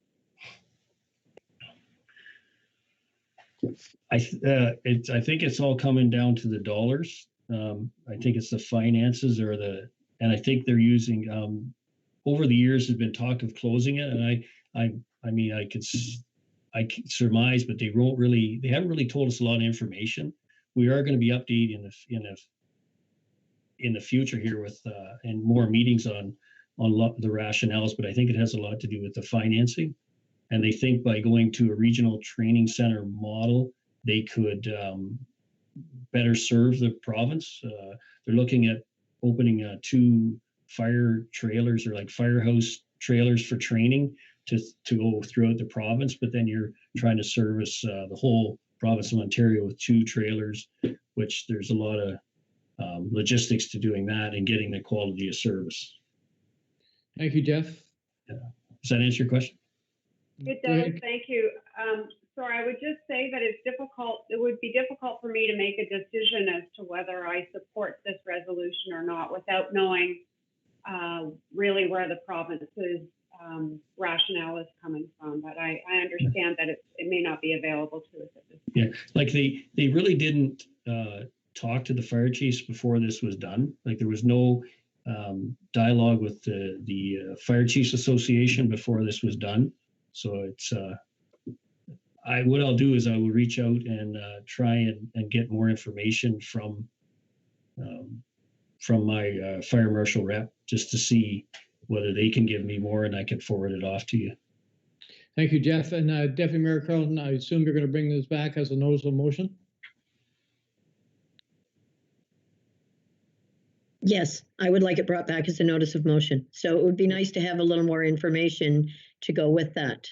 [SPEAKER 10] I think it's all coming down to the dollars. I think it's the finances and I think they're using, over the years there's been talk of closing it. And I could surmise, but they haven't really told us a lot of information. we are going to be updating in the future here with and more meetings on the rationales, but I think it has a lot to do with the financing. And they think by going to a regional training center model, they could better serve the province. They're looking at opening 2 fire trailers, or like firehouse trailers for training to go throughout the province, but then you're trying to service the whole province of Ontario with 2 trailers, which there's a lot of logistics to doing that and getting the quality of service.
[SPEAKER 2] Thank you, Jeff.
[SPEAKER 10] Does that answer your question?
[SPEAKER 11] It
[SPEAKER 2] Go
[SPEAKER 11] does,
[SPEAKER 2] ahead.
[SPEAKER 11] thank you. So I would just say that it would be difficult for me to make a decision as to whether I support this resolution or not without knowing really where the province's rationale is coming from. But I understand that it may not be available to us at this point.
[SPEAKER 10] Yeah, like they really didn't talk to the fire chiefs before this was done. Like there was no dialogue with the Fire Chiefs Association before this was done. So it's what I'll do is I will reach out and try and get more information from my fire marshal rep, just to see whether they can give me more and I can forward it off to you.
[SPEAKER 2] Thank you, Jeff. And Deputy Mayor Carlton, I assume you're going to bring this back as a notice of motion?
[SPEAKER 3] Yes, I would like it brought back as a notice of motion. So it would be nice to have a little more information to go with that.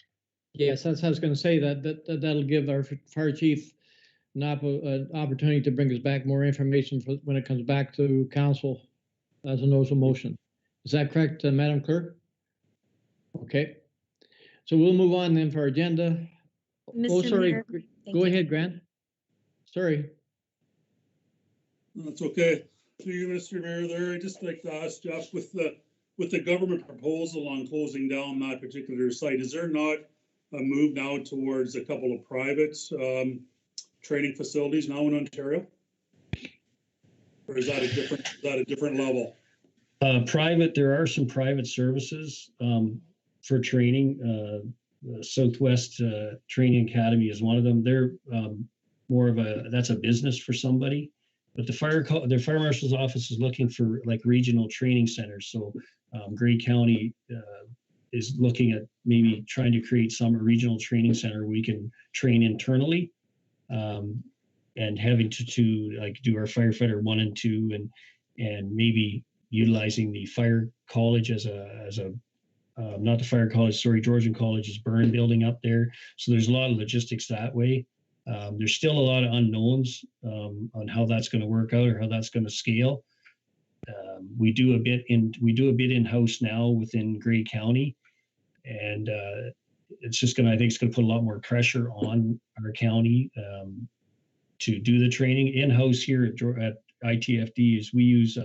[SPEAKER 2] Yes, that's what I was going to say. That'll give our fire chief an opportunity to bring us back more information for when it comes back to council as a notice of motion. Is that correct, Madam Clerk? Okay. So we'll move on then for our agenda.
[SPEAKER 1] Mr.
[SPEAKER 2] Sorry.
[SPEAKER 1] Mayor,
[SPEAKER 2] Go ahead, Grant. Sorry.
[SPEAKER 4] That's okay. To you, Mr. Mayor, there, I'd just like to ask Jeff, with the government proposal on closing down that particular site, is there not a move now towards a couple of private training facilities now in Ontario? Or is that a different level?
[SPEAKER 10] Private, there are some private services for training. Southwest Training Academy is one of them. They're more of that's a business for somebody. But the fire marshal's office is looking for like regional training centers. So Grey County is looking at maybe trying to create some regional training center where we can train internally, and having to like do our firefighter 1 and 2 and maybe utilizing the fire college as a not the fire college, sorry, Georgian College's burn building up there. So there's a lot of logistics that way. There's still a lot of unknowns on how that's going to work out or how that's going to scale. We do a bit in-house now within Grey County, and it's just I think it's going to put a lot more pressure on our county to do the training in-house here at ITFD. Is we use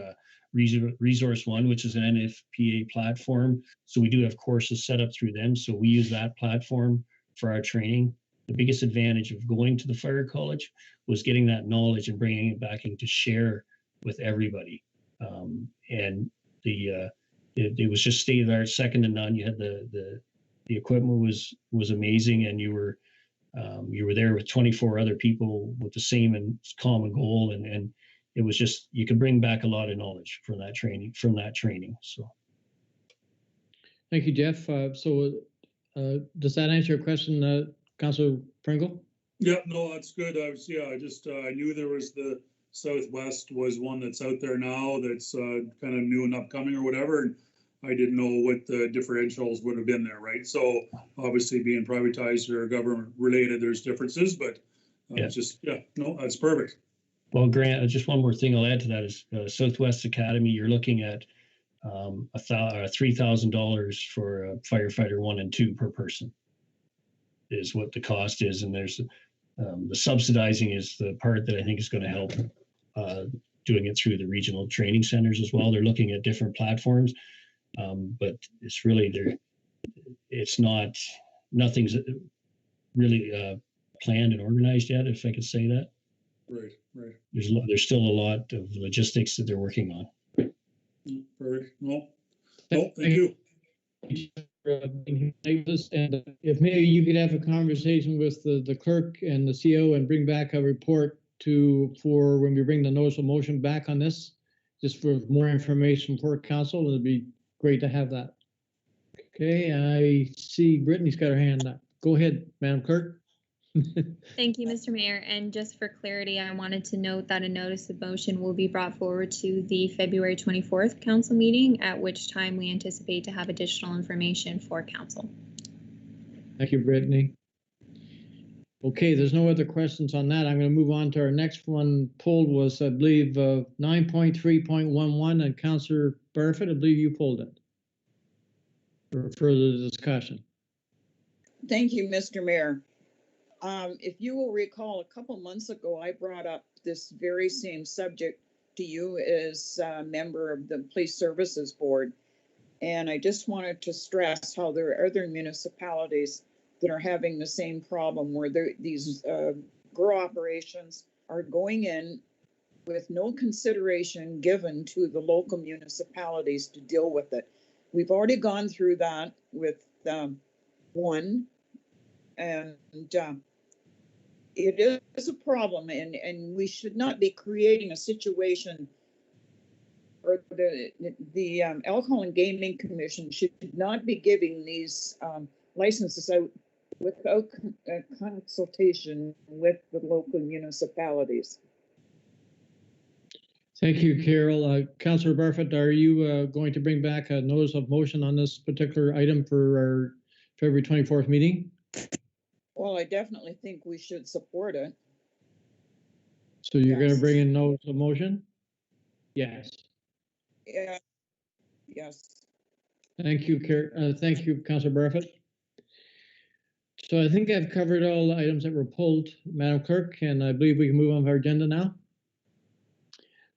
[SPEAKER 10] Resource One, which is an NFPA platform. So we do have courses set up through them. So we use that platform for our training. The biggest advantage of going to the fire college was getting that knowledge and bringing it back in to share with everybody. And it was just state of the art, second to none. You had the equipment was amazing, and you were there with 24 other people with the same and common goal, and it was just, you could bring back a lot of knowledge from that training. So
[SPEAKER 2] Thank you, Jeff. Does that answer your question, Councilor Pringle?
[SPEAKER 4] Yeah, no, that's good. I knew there was the Southwest was one that's out there now that's kind of new and upcoming or whatever. And I didn't know what the differentials would have been there, right? So obviously being privatized or government related, there's differences, but that's perfect.
[SPEAKER 10] Well, Grant, just one more thing I'll add to that is Southwest Academy, you're looking at $3,000 for a firefighter 1 and 2 per person is what the cost is. And there's the subsidizing is the part that I think is going to help doing it through the regional training centers as well. They're looking at different platforms, but it's really nothing's really planned and organized yet, if I could say that.
[SPEAKER 4] Right.
[SPEAKER 10] There's still a lot of logistics that they're working on.
[SPEAKER 4] Perfect. No, thank you.
[SPEAKER 2] And if maybe you could have a conversation with the clerk and the CO and bring back a report for when we bring the notice of motion back on this, just for more information for council. It'd be great to have that. Okay, I see Brittany's got her hand up. Go ahead, Madam Clerk.
[SPEAKER 1] Thank you, Mr. Mayor. And just for clarity, I wanted to note that a notice of motion will be brought forward to the February 24th council meeting, at which time we anticipate to have additional information for council.
[SPEAKER 2] Thank you, Brittany. Okay, there's no other questions on that. I'm going to move on to our next one. Pulled was, I believe, 9.3.11, and Councillor Barfoot, I believe you pulled it for further discussion.
[SPEAKER 7] Thank you, Mr. Mayor. If you will recall, a couple months ago, I brought up this very same subject to you as a member of the Police Services Board. And I just wanted to stress how there are other municipalities that are having the same problem, where these grow operations are going in with no consideration given to the local municipalities to deal with it. We've already gone through that with one, and it is a problem, and we should not be creating a situation, or the Alcohol and Gaming Commission should not be giving these licenses out without consultation with the local municipalities.
[SPEAKER 2] Thank you, Carol. Councillor Barfoot, are you going to bring back a notice of motion on this particular item for our February 24th meeting?
[SPEAKER 7] Well, I definitely think we should support it.
[SPEAKER 2] So you're going to bring in notice of motion? Yes.
[SPEAKER 7] Yeah. Yes.
[SPEAKER 2] Thank you, thank you, Councillor Barfoot. So I think I've covered all the items that were pulled, Madam Clerk, and I believe we can move on to our agenda now.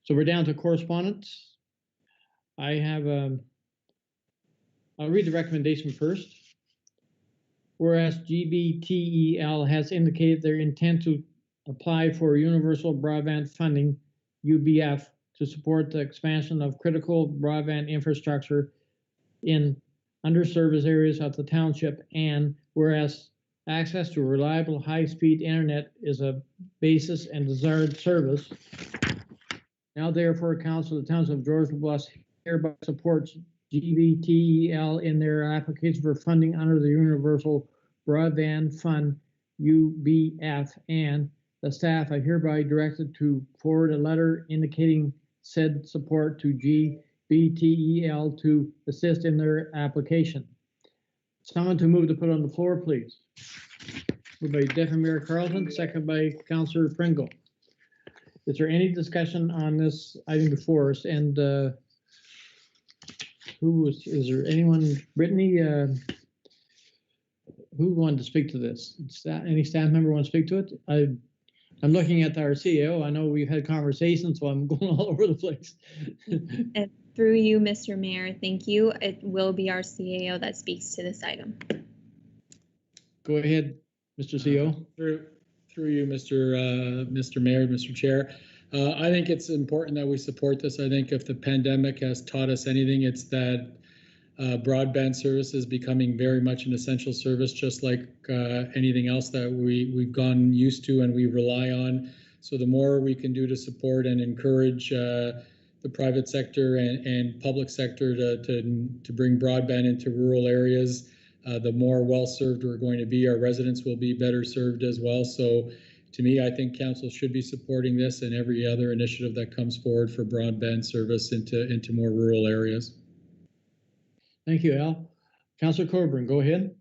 [SPEAKER 2] So we're down to correspondence. I have, I'll read the recommendation first. Whereas GBTEL has indicated their intent to apply for universal broadband funding, UBF, to support the expansion of critical broadband infrastructure in underserviced areas of the township, and whereas access to reliable high-speed internet is a basis and desired service, now therefore Council of the Township of Georgian Bluffs hereby supports GBTEL in their application for funding under the Universal Broadband Fund, UBF, and the staff are hereby directed to forward a letter indicating said support to GBTEL to assist in their application. Someone to move to put on the floor, please. Moved by Deputy Mayor Carlton, second by Councillor Pringle. Is there any discussion on this item before us? And is there anyone, Brittany, who wanted to speak to this? Any staff member want to speak to it? I'm looking at our CEO. I know we've had conversations, so I'm going all over the place.
[SPEAKER 1] And through you, Mr. Mayor, thank you. It will be our CAO that speaks to this item.
[SPEAKER 2] Go ahead, Mr. CEO.
[SPEAKER 12] Through you, Mr. Mayor, Mr. Chair. I think it's important that we support this. I think if the pandemic has taught us anything, it's that broadband service is becoming very much an essential service, just like anything else that we've gone used to and we rely on. So the more we can do to support and encourage the private sector and public sector to bring broadband into rural areas, the more well-served we're going to be. Our residents will be better served as well. So to me, I think council should be supporting this and every other initiative that comes forward for broadband service into more rural areas.
[SPEAKER 2] Thank you, Al. Councillor Coburn, go ahead.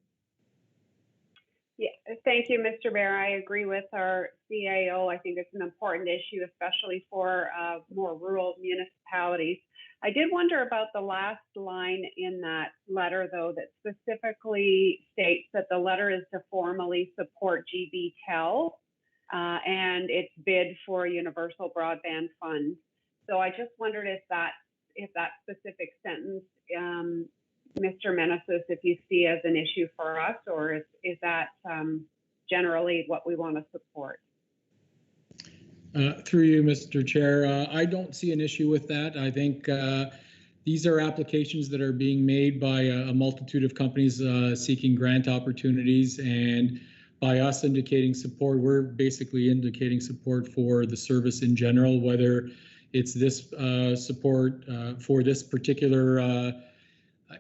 [SPEAKER 11] Yeah, thank you, Mr. Mayor. I agree with our CAO. I think it's an important issue, especially for more rural municipalities. I did wonder about the last line in that letter, though, that specifically states that the letter is to formally support GBTEL and its bid for a universal broadband fund. So I just wondered if that specific sentence, Mr. Meneses, if you see as an issue for us, or is that generally what we want to support?
[SPEAKER 12] Through you, Mr. Chair, I don't see an issue with that. I think these are applications that are being made by a multitude of companies seeking grant opportunities, and by us indicating support, we're basically indicating support for the service in general, whether it's this support for this particular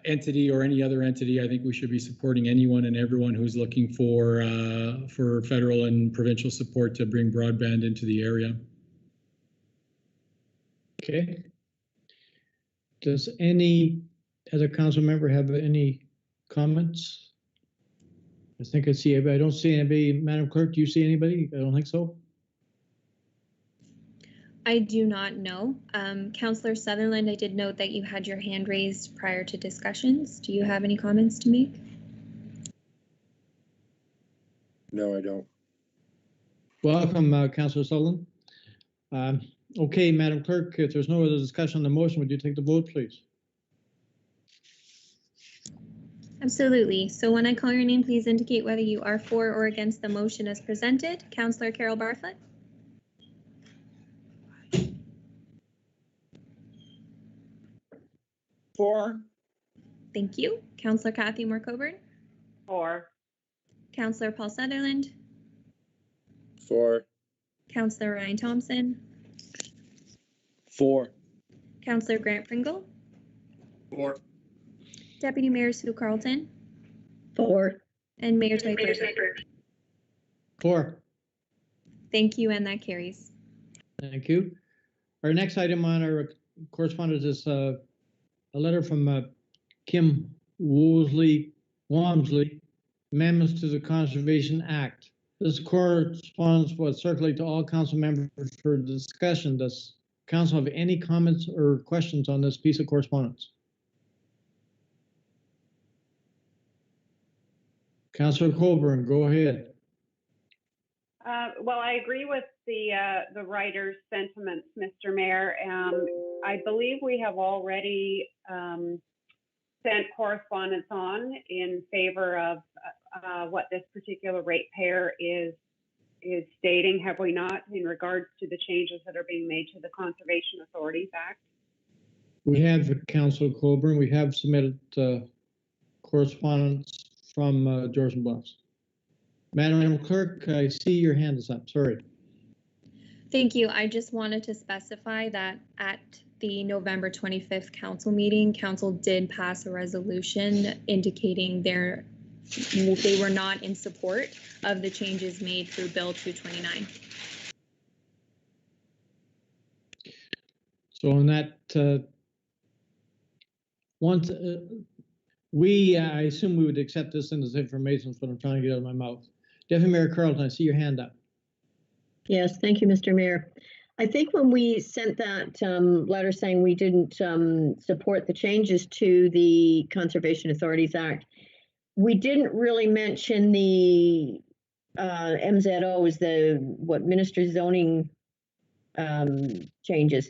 [SPEAKER 12] entity or any other entity. I think we should be supporting anyone and everyone who's looking for federal and provincial support to bring broadband into the area.
[SPEAKER 2] Okay. Does any other council member have any comments? I think I see everybody. I don't see anybody. Madam Clerk, do you see anybody? I don't think so.
[SPEAKER 1] I do not know. Councillor Sutherland, I did note that you had your hand raised prior to discussions. Do you have any comments to make?
[SPEAKER 13] No, I don't.
[SPEAKER 2] Welcome, Councillor Sutherland. Okay, Madam Clerk, if there's no other discussion on the motion, would you take the vote, please?
[SPEAKER 1] Absolutely. So when I call your name, please indicate whether you are for or against the motion as presented. Councillor Carol Barfoot.
[SPEAKER 7] For.
[SPEAKER 1] Thank you. Councillor Kathy Moore-Coburn.
[SPEAKER 11] For.
[SPEAKER 1] Councillor Paul Sutherland.
[SPEAKER 13] For.
[SPEAKER 1] Councillor Ryan Thompson.
[SPEAKER 13] For.
[SPEAKER 1] Councillor Grant Pringle.
[SPEAKER 4] For.
[SPEAKER 1] Deputy Mayor Sue Carlton.
[SPEAKER 3] For.
[SPEAKER 1] And Mayor Typer.
[SPEAKER 2] For.
[SPEAKER 1] Thank you, and that carries.
[SPEAKER 2] Thank you. Our next item on our correspondence is a letter from Kim Walmsley, amendments to the Conservation Act. This correspondence was circulated to all council members for discussion. Does council have any comments or questions on this piece of correspondence? Councillor Colburn, go ahead.
[SPEAKER 11] Well, I agree with the writer's sentiments, Mr. Mayor. I believe we have already sent correspondence on in favor of what this particular ratepayer is stating, have we not, in regards to the changes that are being made to the Conservation Authorities Act?
[SPEAKER 2] We have, Councillor Colburn, we have submitted correspondence from Georgian Bluffs. Madam Clerk, I see your hand is up. Sorry.
[SPEAKER 1] Thank you. I just wanted to specify that at the November 25th council meeting, council did pass a resolution indicating they were not in support of the changes made through Bill 229.
[SPEAKER 2] So on that, once I assume we would accept this in as information. That's what I'm trying to get out of my mouth. Deputy Mayor Carlton, I see your hand up.
[SPEAKER 3] Yes, thank you, Mr. Mayor. I think when we sent that letter saying we didn't support the changes to the Conservation Authorities Act, we didn't really mention the MZOs, the Minister Zoning changes.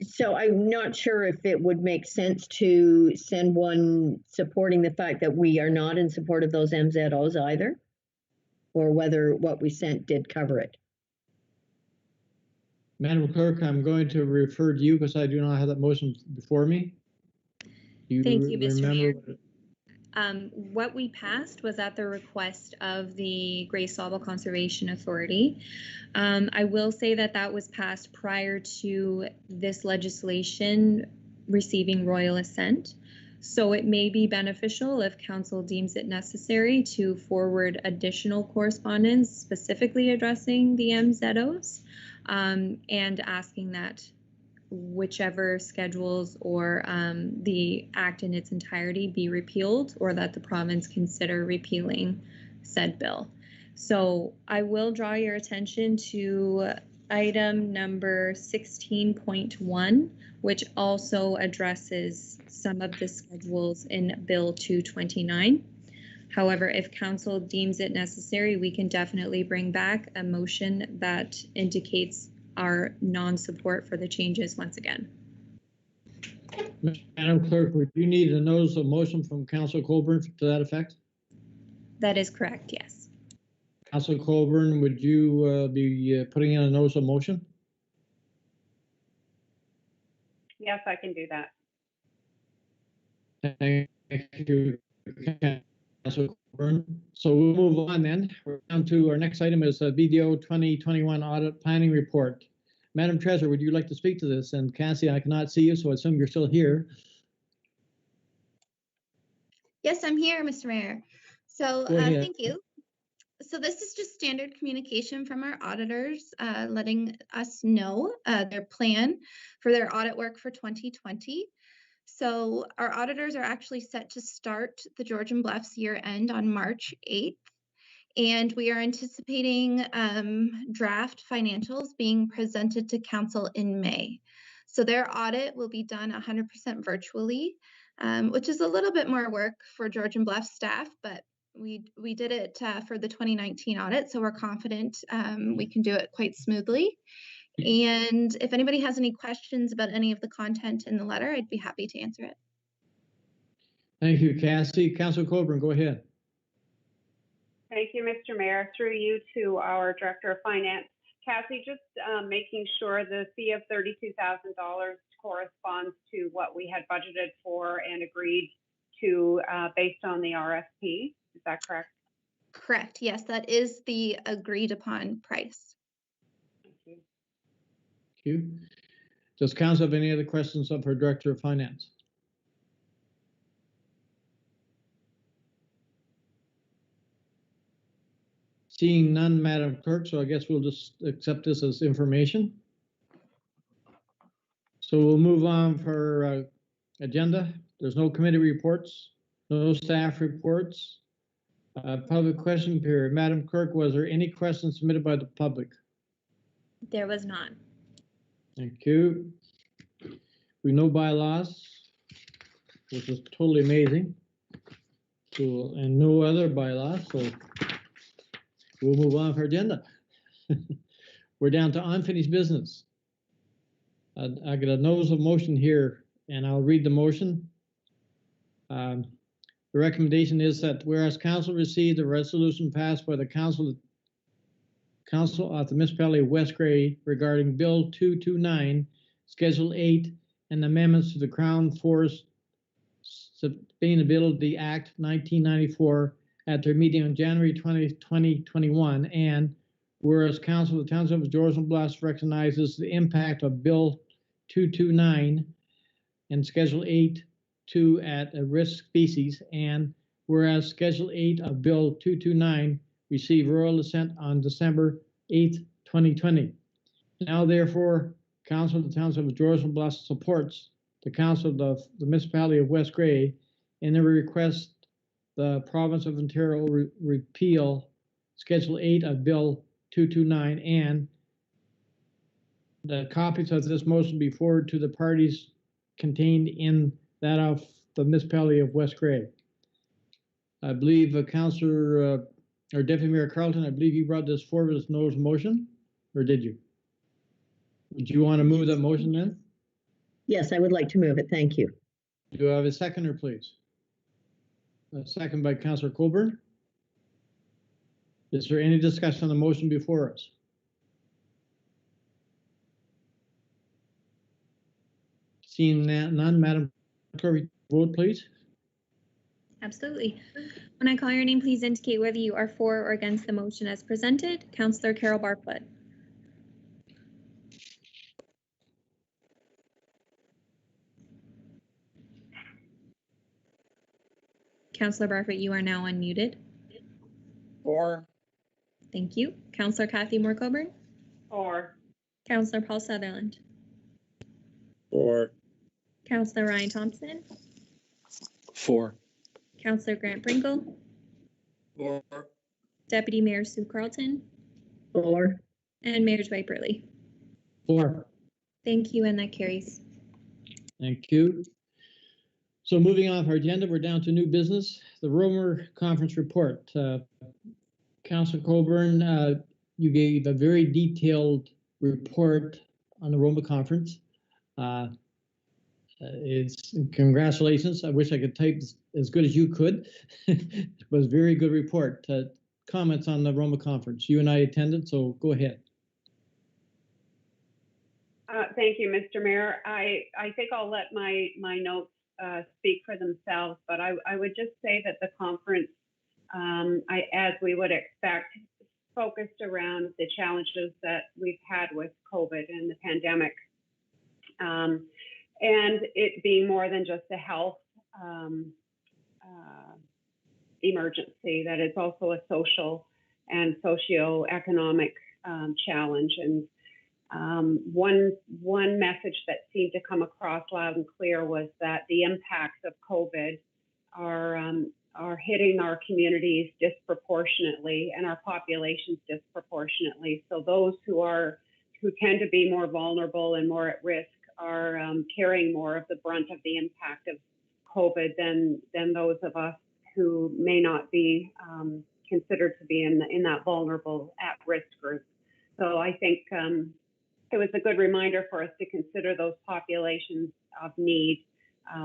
[SPEAKER 3] So I'm not sure if it would make sense to send one supporting the fact that we are not in support of those MZOs either, or whether what we sent did cover it.
[SPEAKER 2] Madam Clerk, I'm going to refer to you because I do not have that motion before me.
[SPEAKER 1] Thank you, Mr. Mayor. What we passed was at the request of the Grace Sauble Conservation Authority. I will say that that was passed prior to this legislation receiving royal assent. So it may be beneficial if council deems it necessary to forward additional correspondence specifically addressing the MZOs and asking that whichever schedules or the act in its entirety be repealed, or that the province consider repealing said bill. So I will draw your attention to item number 16.1, which also addresses some of the schedules in Bill 229. However, if council deems it necessary, we can definitely bring back a motion that indicates our non-support for the changes once again.
[SPEAKER 2] Madam Clerk, would you need a notice of motion from Councillor Colburn to that effect?
[SPEAKER 1] That is correct, yes.
[SPEAKER 2] Councillor Colburn, would you be putting in a notice of motion?
[SPEAKER 11] Yes, I can do that.
[SPEAKER 2] Thank you, Councilor Coburn. So we'll move on then. We're down to our next item is a BDO 2021 Audit Planning Report. Madam Treasurer, would you like to speak to this? And Cassie, I cannot see you, so I assume you're still here.
[SPEAKER 8] Yes, I'm here, Mr. Mayor. So
[SPEAKER 2] Go ahead.
[SPEAKER 8] thank you. So this is just standard communication from our auditors, letting us know their plan for their audit work for 2020. So our auditors are actually set to start the Georgian Bluffs year end on March 8th. And we are anticipating draft financials being presented to council in May. So their audit will be done 100% virtually, which is a little bit more work for Georgian Bluffs staff, but we did it for the 2019 audit, so we're confident we can do it quite smoothly. And if anybody has any questions about any of the content in the letter, I'd be happy to answer it.
[SPEAKER 2] Thank you, Cassie. Councilor Coburn, go ahead.
[SPEAKER 11] Thank you, Mr. Mayor. Through you to our Director of Finance. Cassie, just making sure the fee of $32,000 corresponds to what we had budgeted for and agreed to based on the RFP. Is that correct?
[SPEAKER 8] Correct. Yes, that is the agreed upon price.
[SPEAKER 11] Thank you.
[SPEAKER 2] Thank you. Does council have any other questions of her Director of Finance? Seeing none, Madam Clerk, so I guess we'll just accept this as information. So we'll move on for agenda. There's no committee reports, no staff reports. Public question period. Madam Clerk, was there any questions submitted by the public?
[SPEAKER 1] There was not.
[SPEAKER 2] Thank you. We know bylaws, which is totally amazing. So, and no other bylaws, so we'll move on for agenda. We're down to unfinished business. I got a notice of motion here, and I'll read the motion. The recommendation is that whereas council received a resolution passed by the council of the municipality of West Grey regarding Bill 229, Schedule 8, and amendments to the Crown Forest Sustainability Act 1994 at their meeting on January 20, 2021, and whereas council of the Township of Georgian Bluffs recognizes the impact of Bill 229 and Schedule 8 to at a risk species, and whereas Schedule 8 of Bill 229 received royal assent on December 8, 2020. Now, therefore, Council of the Township of Georgian Bluffs supports the Council of the Municipality of West Grey in their request the Province of Ontario repeal Schedule 8 of Bill 229, and the copies of this motion be forwarded to the parties contained in that of the municipality of West Grey. I believe Councillor or Deputy Mayor Carlton, I believe you brought this forward as notice of motion, or did you? Would you want to move that motion then?
[SPEAKER 3] Yes, I would like to move it. Thank you.
[SPEAKER 2] Do you have a seconder, please? A second by Councillor Coburn. Is there any discussion on the motion before us? Seeing none, Madam Clerk, vote please.
[SPEAKER 1] Absolutely. When I call your name, please indicate whether you are for or against the motion as presented. Councillor Carol Barfoot. Councillor Barfoot, you are now unmuted.
[SPEAKER 7] For.
[SPEAKER 1] Thank you. Councillor Kathy Moore-Coburn.
[SPEAKER 11] Or.
[SPEAKER 1] Councillor Paul Sutherland.
[SPEAKER 13] For.
[SPEAKER 1] Councillor Ryan Thompson.
[SPEAKER 13] For.
[SPEAKER 1] Councillor Grant Pringle.
[SPEAKER 4] For.
[SPEAKER 1] Deputy Mayor Sue Carlton.
[SPEAKER 3] For.
[SPEAKER 1] And Mayor Dwight Burley.
[SPEAKER 2] For.
[SPEAKER 1] Thank you, and that carries.
[SPEAKER 2] Thank you. So moving on our agenda, we're down to new business, the Romer Conference report. Councillor Coburn, you gave a very detailed report on the Roma Conference. It's congratulations. I wish I could type as good as you could. It was a very good report. Comments on the Roma Conference. You and I attended, so go ahead.
[SPEAKER 11] Thank you, Mr. Mayor. I think I'll let my notes speak for themselves, but I would just say that the conference as we would expect, focused around the challenges that we've had with COVID and the pandemic. And it being more than just a health emergency, that it's also a social and socioeconomic challenge. And one message that seemed to come across loud and clear was that the impacts of COVID are hitting our communities disproportionately and our populations disproportionately. So those who tend to be more vulnerable and more at risk are carrying more of the brunt of the impact of COVID than those of us who may not be considered to be in that vulnerable at-risk group. So I think it was a good reminder for us to consider those populations of need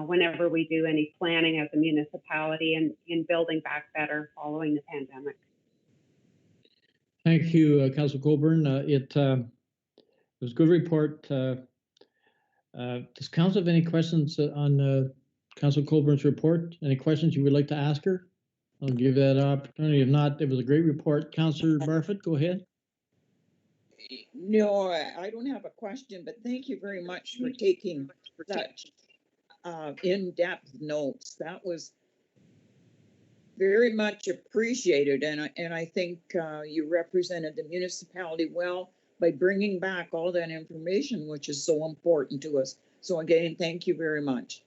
[SPEAKER 11] whenever we do any planning as a municipality and in building back better following the pandemic.
[SPEAKER 2] Thank you, Councillor Colburn. It was a good report. Does Council have any questions on Councillor Colburn's report? Any questions you would like to ask her? I'll give that opportunity. If not, it was a great report. Councillor Barfoot, go ahead.
[SPEAKER 7] No, I don't have a question, but thank you very much for taking such in-depth notes. That was very much appreciated, and I think you represented the municipality well by bringing back all that information, which is so important to us. So again, thank you very much.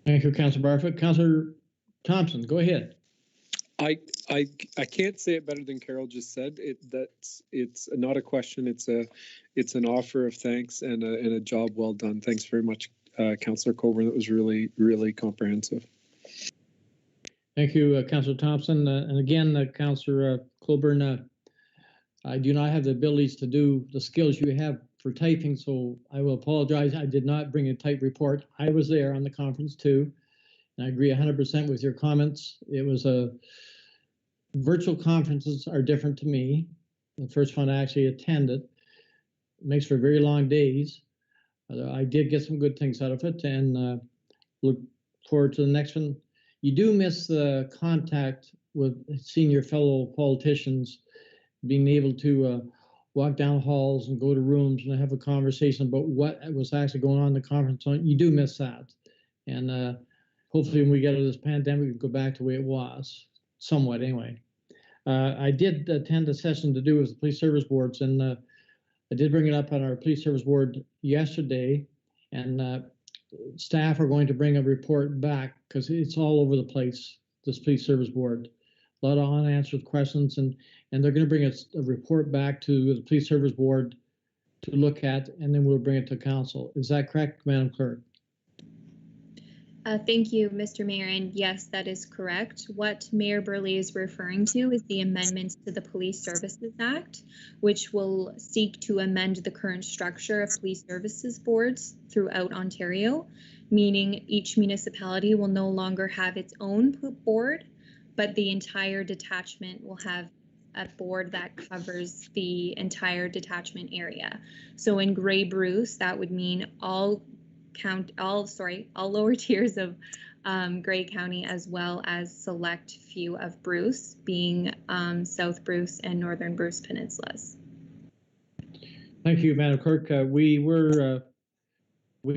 [SPEAKER 2] Thank you, Councillor Barfoot. Councillor Thompson, go ahead.
[SPEAKER 13] I can't say it better than Carol just said. It's not a question. It's an offer of thanks and a job well done. Thanks very much, Councillor Colburn. That was really, really comprehensive.
[SPEAKER 2] Thank you, Councillor Thompson. And again, Councillor Colburn, I do not have the abilities to do the skills you have for typing, so I will apologize. I did not bring a typed report. I was there on the conference too, and I agree 100% with your comments. It was virtual conferences are different to me. The first one I actually attended. It makes for very long days. I did get some good things out of it, and look forward to the next one. You do miss the contact with senior fellow politicians, being able to walk down halls and go to rooms and have a conversation about what was actually going on in the conference. You do miss that. And hopefully when we get out of this pandemic, we can go back to the way it was, somewhat anyway. I did attend a session to do with the police service boards, and I did bring it up on our police service board yesterday, and staff are going to bring a report back because it's all over the place, this police service board. A lot of unanswered questions, and they're going to bring a report back to the police service board to look at, and then we'll bring it to council. Is that correct, Madam Clerk?
[SPEAKER 1] Thank you, Mr. Mayor, and yes, that is correct. What Mayor Burley is referring to is the amendments to the Police Services Act, which will seek to amend the current structure of police services boards throughout Ontario, meaning each municipality will no longer have its own board, but the entire detachment will have a board that covers the entire detachment area. So in Grey Bruce, that would mean all lower tiers of Grey County, as well as select few of Bruce, being South Bruce and Northern Bruce Peninsulas.
[SPEAKER 2] Thank you, Madam Clerk. We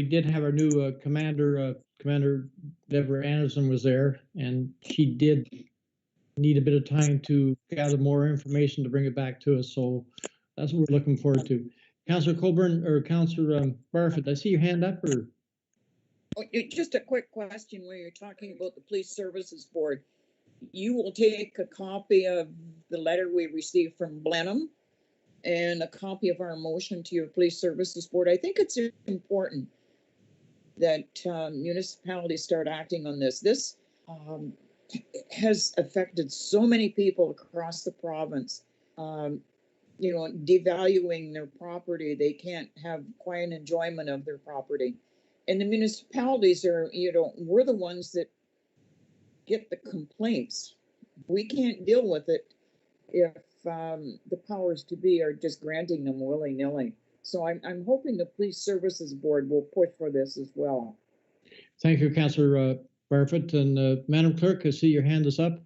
[SPEAKER 2] did have our new commander, Commander Deborah Anderson was there, and she did need a bit of time to gather more information to bring it back to us. So that's what we're looking forward to. Councillor Colburn or Councillor Barfoot, I see your hand up. Or
[SPEAKER 7] just a quick question where you're talking about the Police Services Board. You will take a copy of the letter we received from Blenheim and a copy of our motion to your Police Services Board. I think it's important that municipalities start acting on this. This has affected so many people across the province. Devaluing their property. They can't have quiet enjoyment of their property. And the municipalities are, we're the ones that get the complaints. We can't deal with it if the powers to be are just granting them willy-nilly. So I'm hoping the Police Services Board will push for this as well.
[SPEAKER 2] Thank you, Councillor Barfoot. And Madam Clerk, I see your hand is up.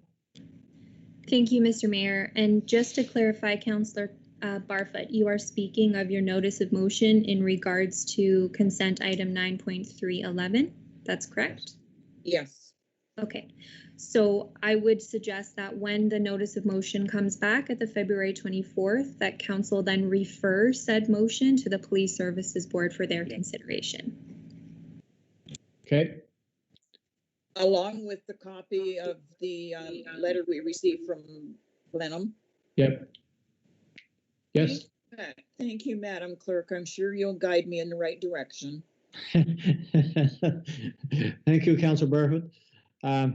[SPEAKER 1] Thank you, Mr. Mayor. And just to clarify, Councillor Barfoot, you are speaking of your notice of motion in regards to consent item 9.311. That's correct?
[SPEAKER 7] Yes.
[SPEAKER 1] Okay. So I would suggest that when the notice of motion comes back at the February 24th, that council then refer said motion to the Police Services Board for their consideration.
[SPEAKER 2] Okay.
[SPEAKER 7] Along with the copy of the letter we received from Blenheim.
[SPEAKER 2] Yep. Yes.
[SPEAKER 7] Thank you, Madam Clerk. I'm sure you'll guide me in the right direction.
[SPEAKER 2] Thank you, Councillor Barfoot. I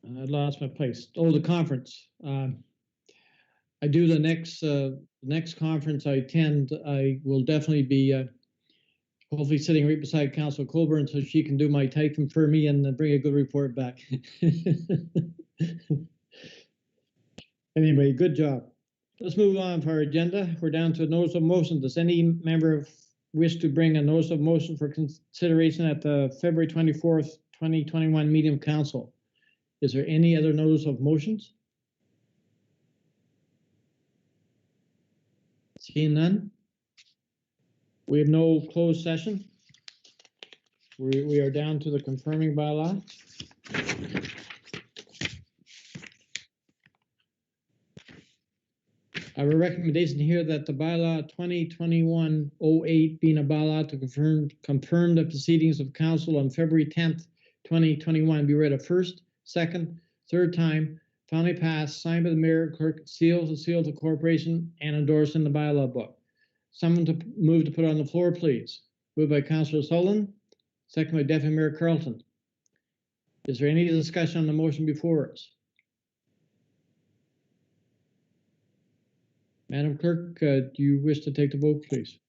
[SPEAKER 2] lost my place. Oh, the conference. I do the next conference I attend. I will definitely be hopefully sitting right beside Councillor Colburn so she can do my typing for me and bring a good report back. Anyway, good job. Let's move on to our agenda. We're down to a notice of motion. Does any member wish to bring a notice of motion for consideration at the February 24th, 2021 meeting of council? Is there any other notice of motions? Seeing none. We have no closed session. We are down to the confirming bylaw. I have a recommendation here that the bylaw 2021-08 being a bylaw to confirm the proceedings of council on February 10th, 2021 be read a first, second, third time, finally passed, signed by the mayor, clerk, sealed of the corporation, and endorsed in the bylaw book. Someone to move to put on the floor, please. Moved by Councillor Sullivan, second by Deputy Mayor Carlton. Is there any discussion on the motion before us? Madam Clerk, do you wish to take the vote, please?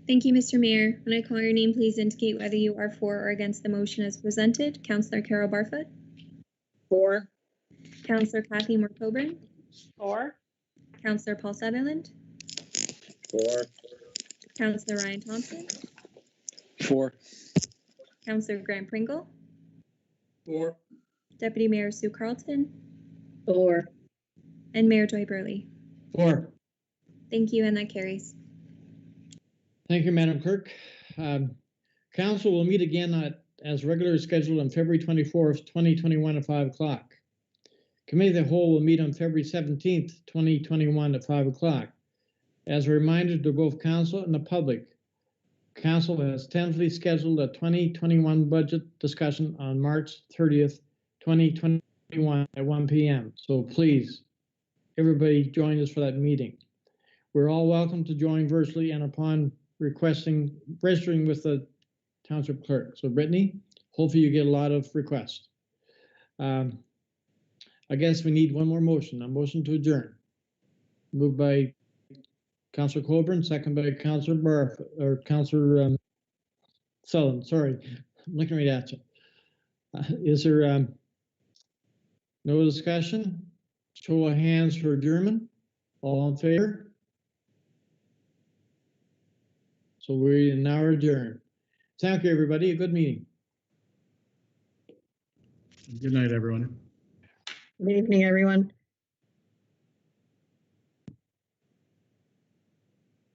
[SPEAKER 1] Thank you, Mr. Mayor. When I call your name, please indicate whether you are for or against the motion as presented. Councillor Carol Barfoot.
[SPEAKER 7] For.
[SPEAKER 1] Councillor Kathy Moore-Coburn.
[SPEAKER 11] For.
[SPEAKER 1] Councillor Paul Sutherland.
[SPEAKER 13] For.
[SPEAKER 1] Councillor Ryan Thompson.
[SPEAKER 13] For.
[SPEAKER 1] Councillor Grant Pringle.
[SPEAKER 4] For.
[SPEAKER 1] Deputy Mayor Sue Carlton.
[SPEAKER 3] For.
[SPEAKER 1] And Mayor Joy Burley.
[SPEAKER 2] For.
[SPEAKER 1] Thank you, and that carries.
[SPEAKER 2] Thank you, Madam Clerk. Council will meet again as regularly scheduled on February 24th, 2021 at 5 o'clock. Committee of the Whole will meet on February 17th, 2021 at 5 o'clock. As a reminder to both Council and the public, Council has tentatively scheduled a 2021 budget discussion on March 30th, 2021 at 1 p.m. So please, everybody join us for that meeting. We're all welcome to join virtually and upon registering with the Township Clerk. So Brittany, hopefully you get a lot of requests. I guess we need one more motion, a motion to adjourn. Moved by Councillor Colburn, second by Councillor Barfoot, or Councillor Sullivan, sorry, I'm looking right at you. Is there no discussion? Show of hands for adjournment. All in favor? So we now adjourn. Thank you, everybody. A good meeting.
[SPEAKER 12] Good night, everyone.
[SPEAKER 3] Good evening, everyone.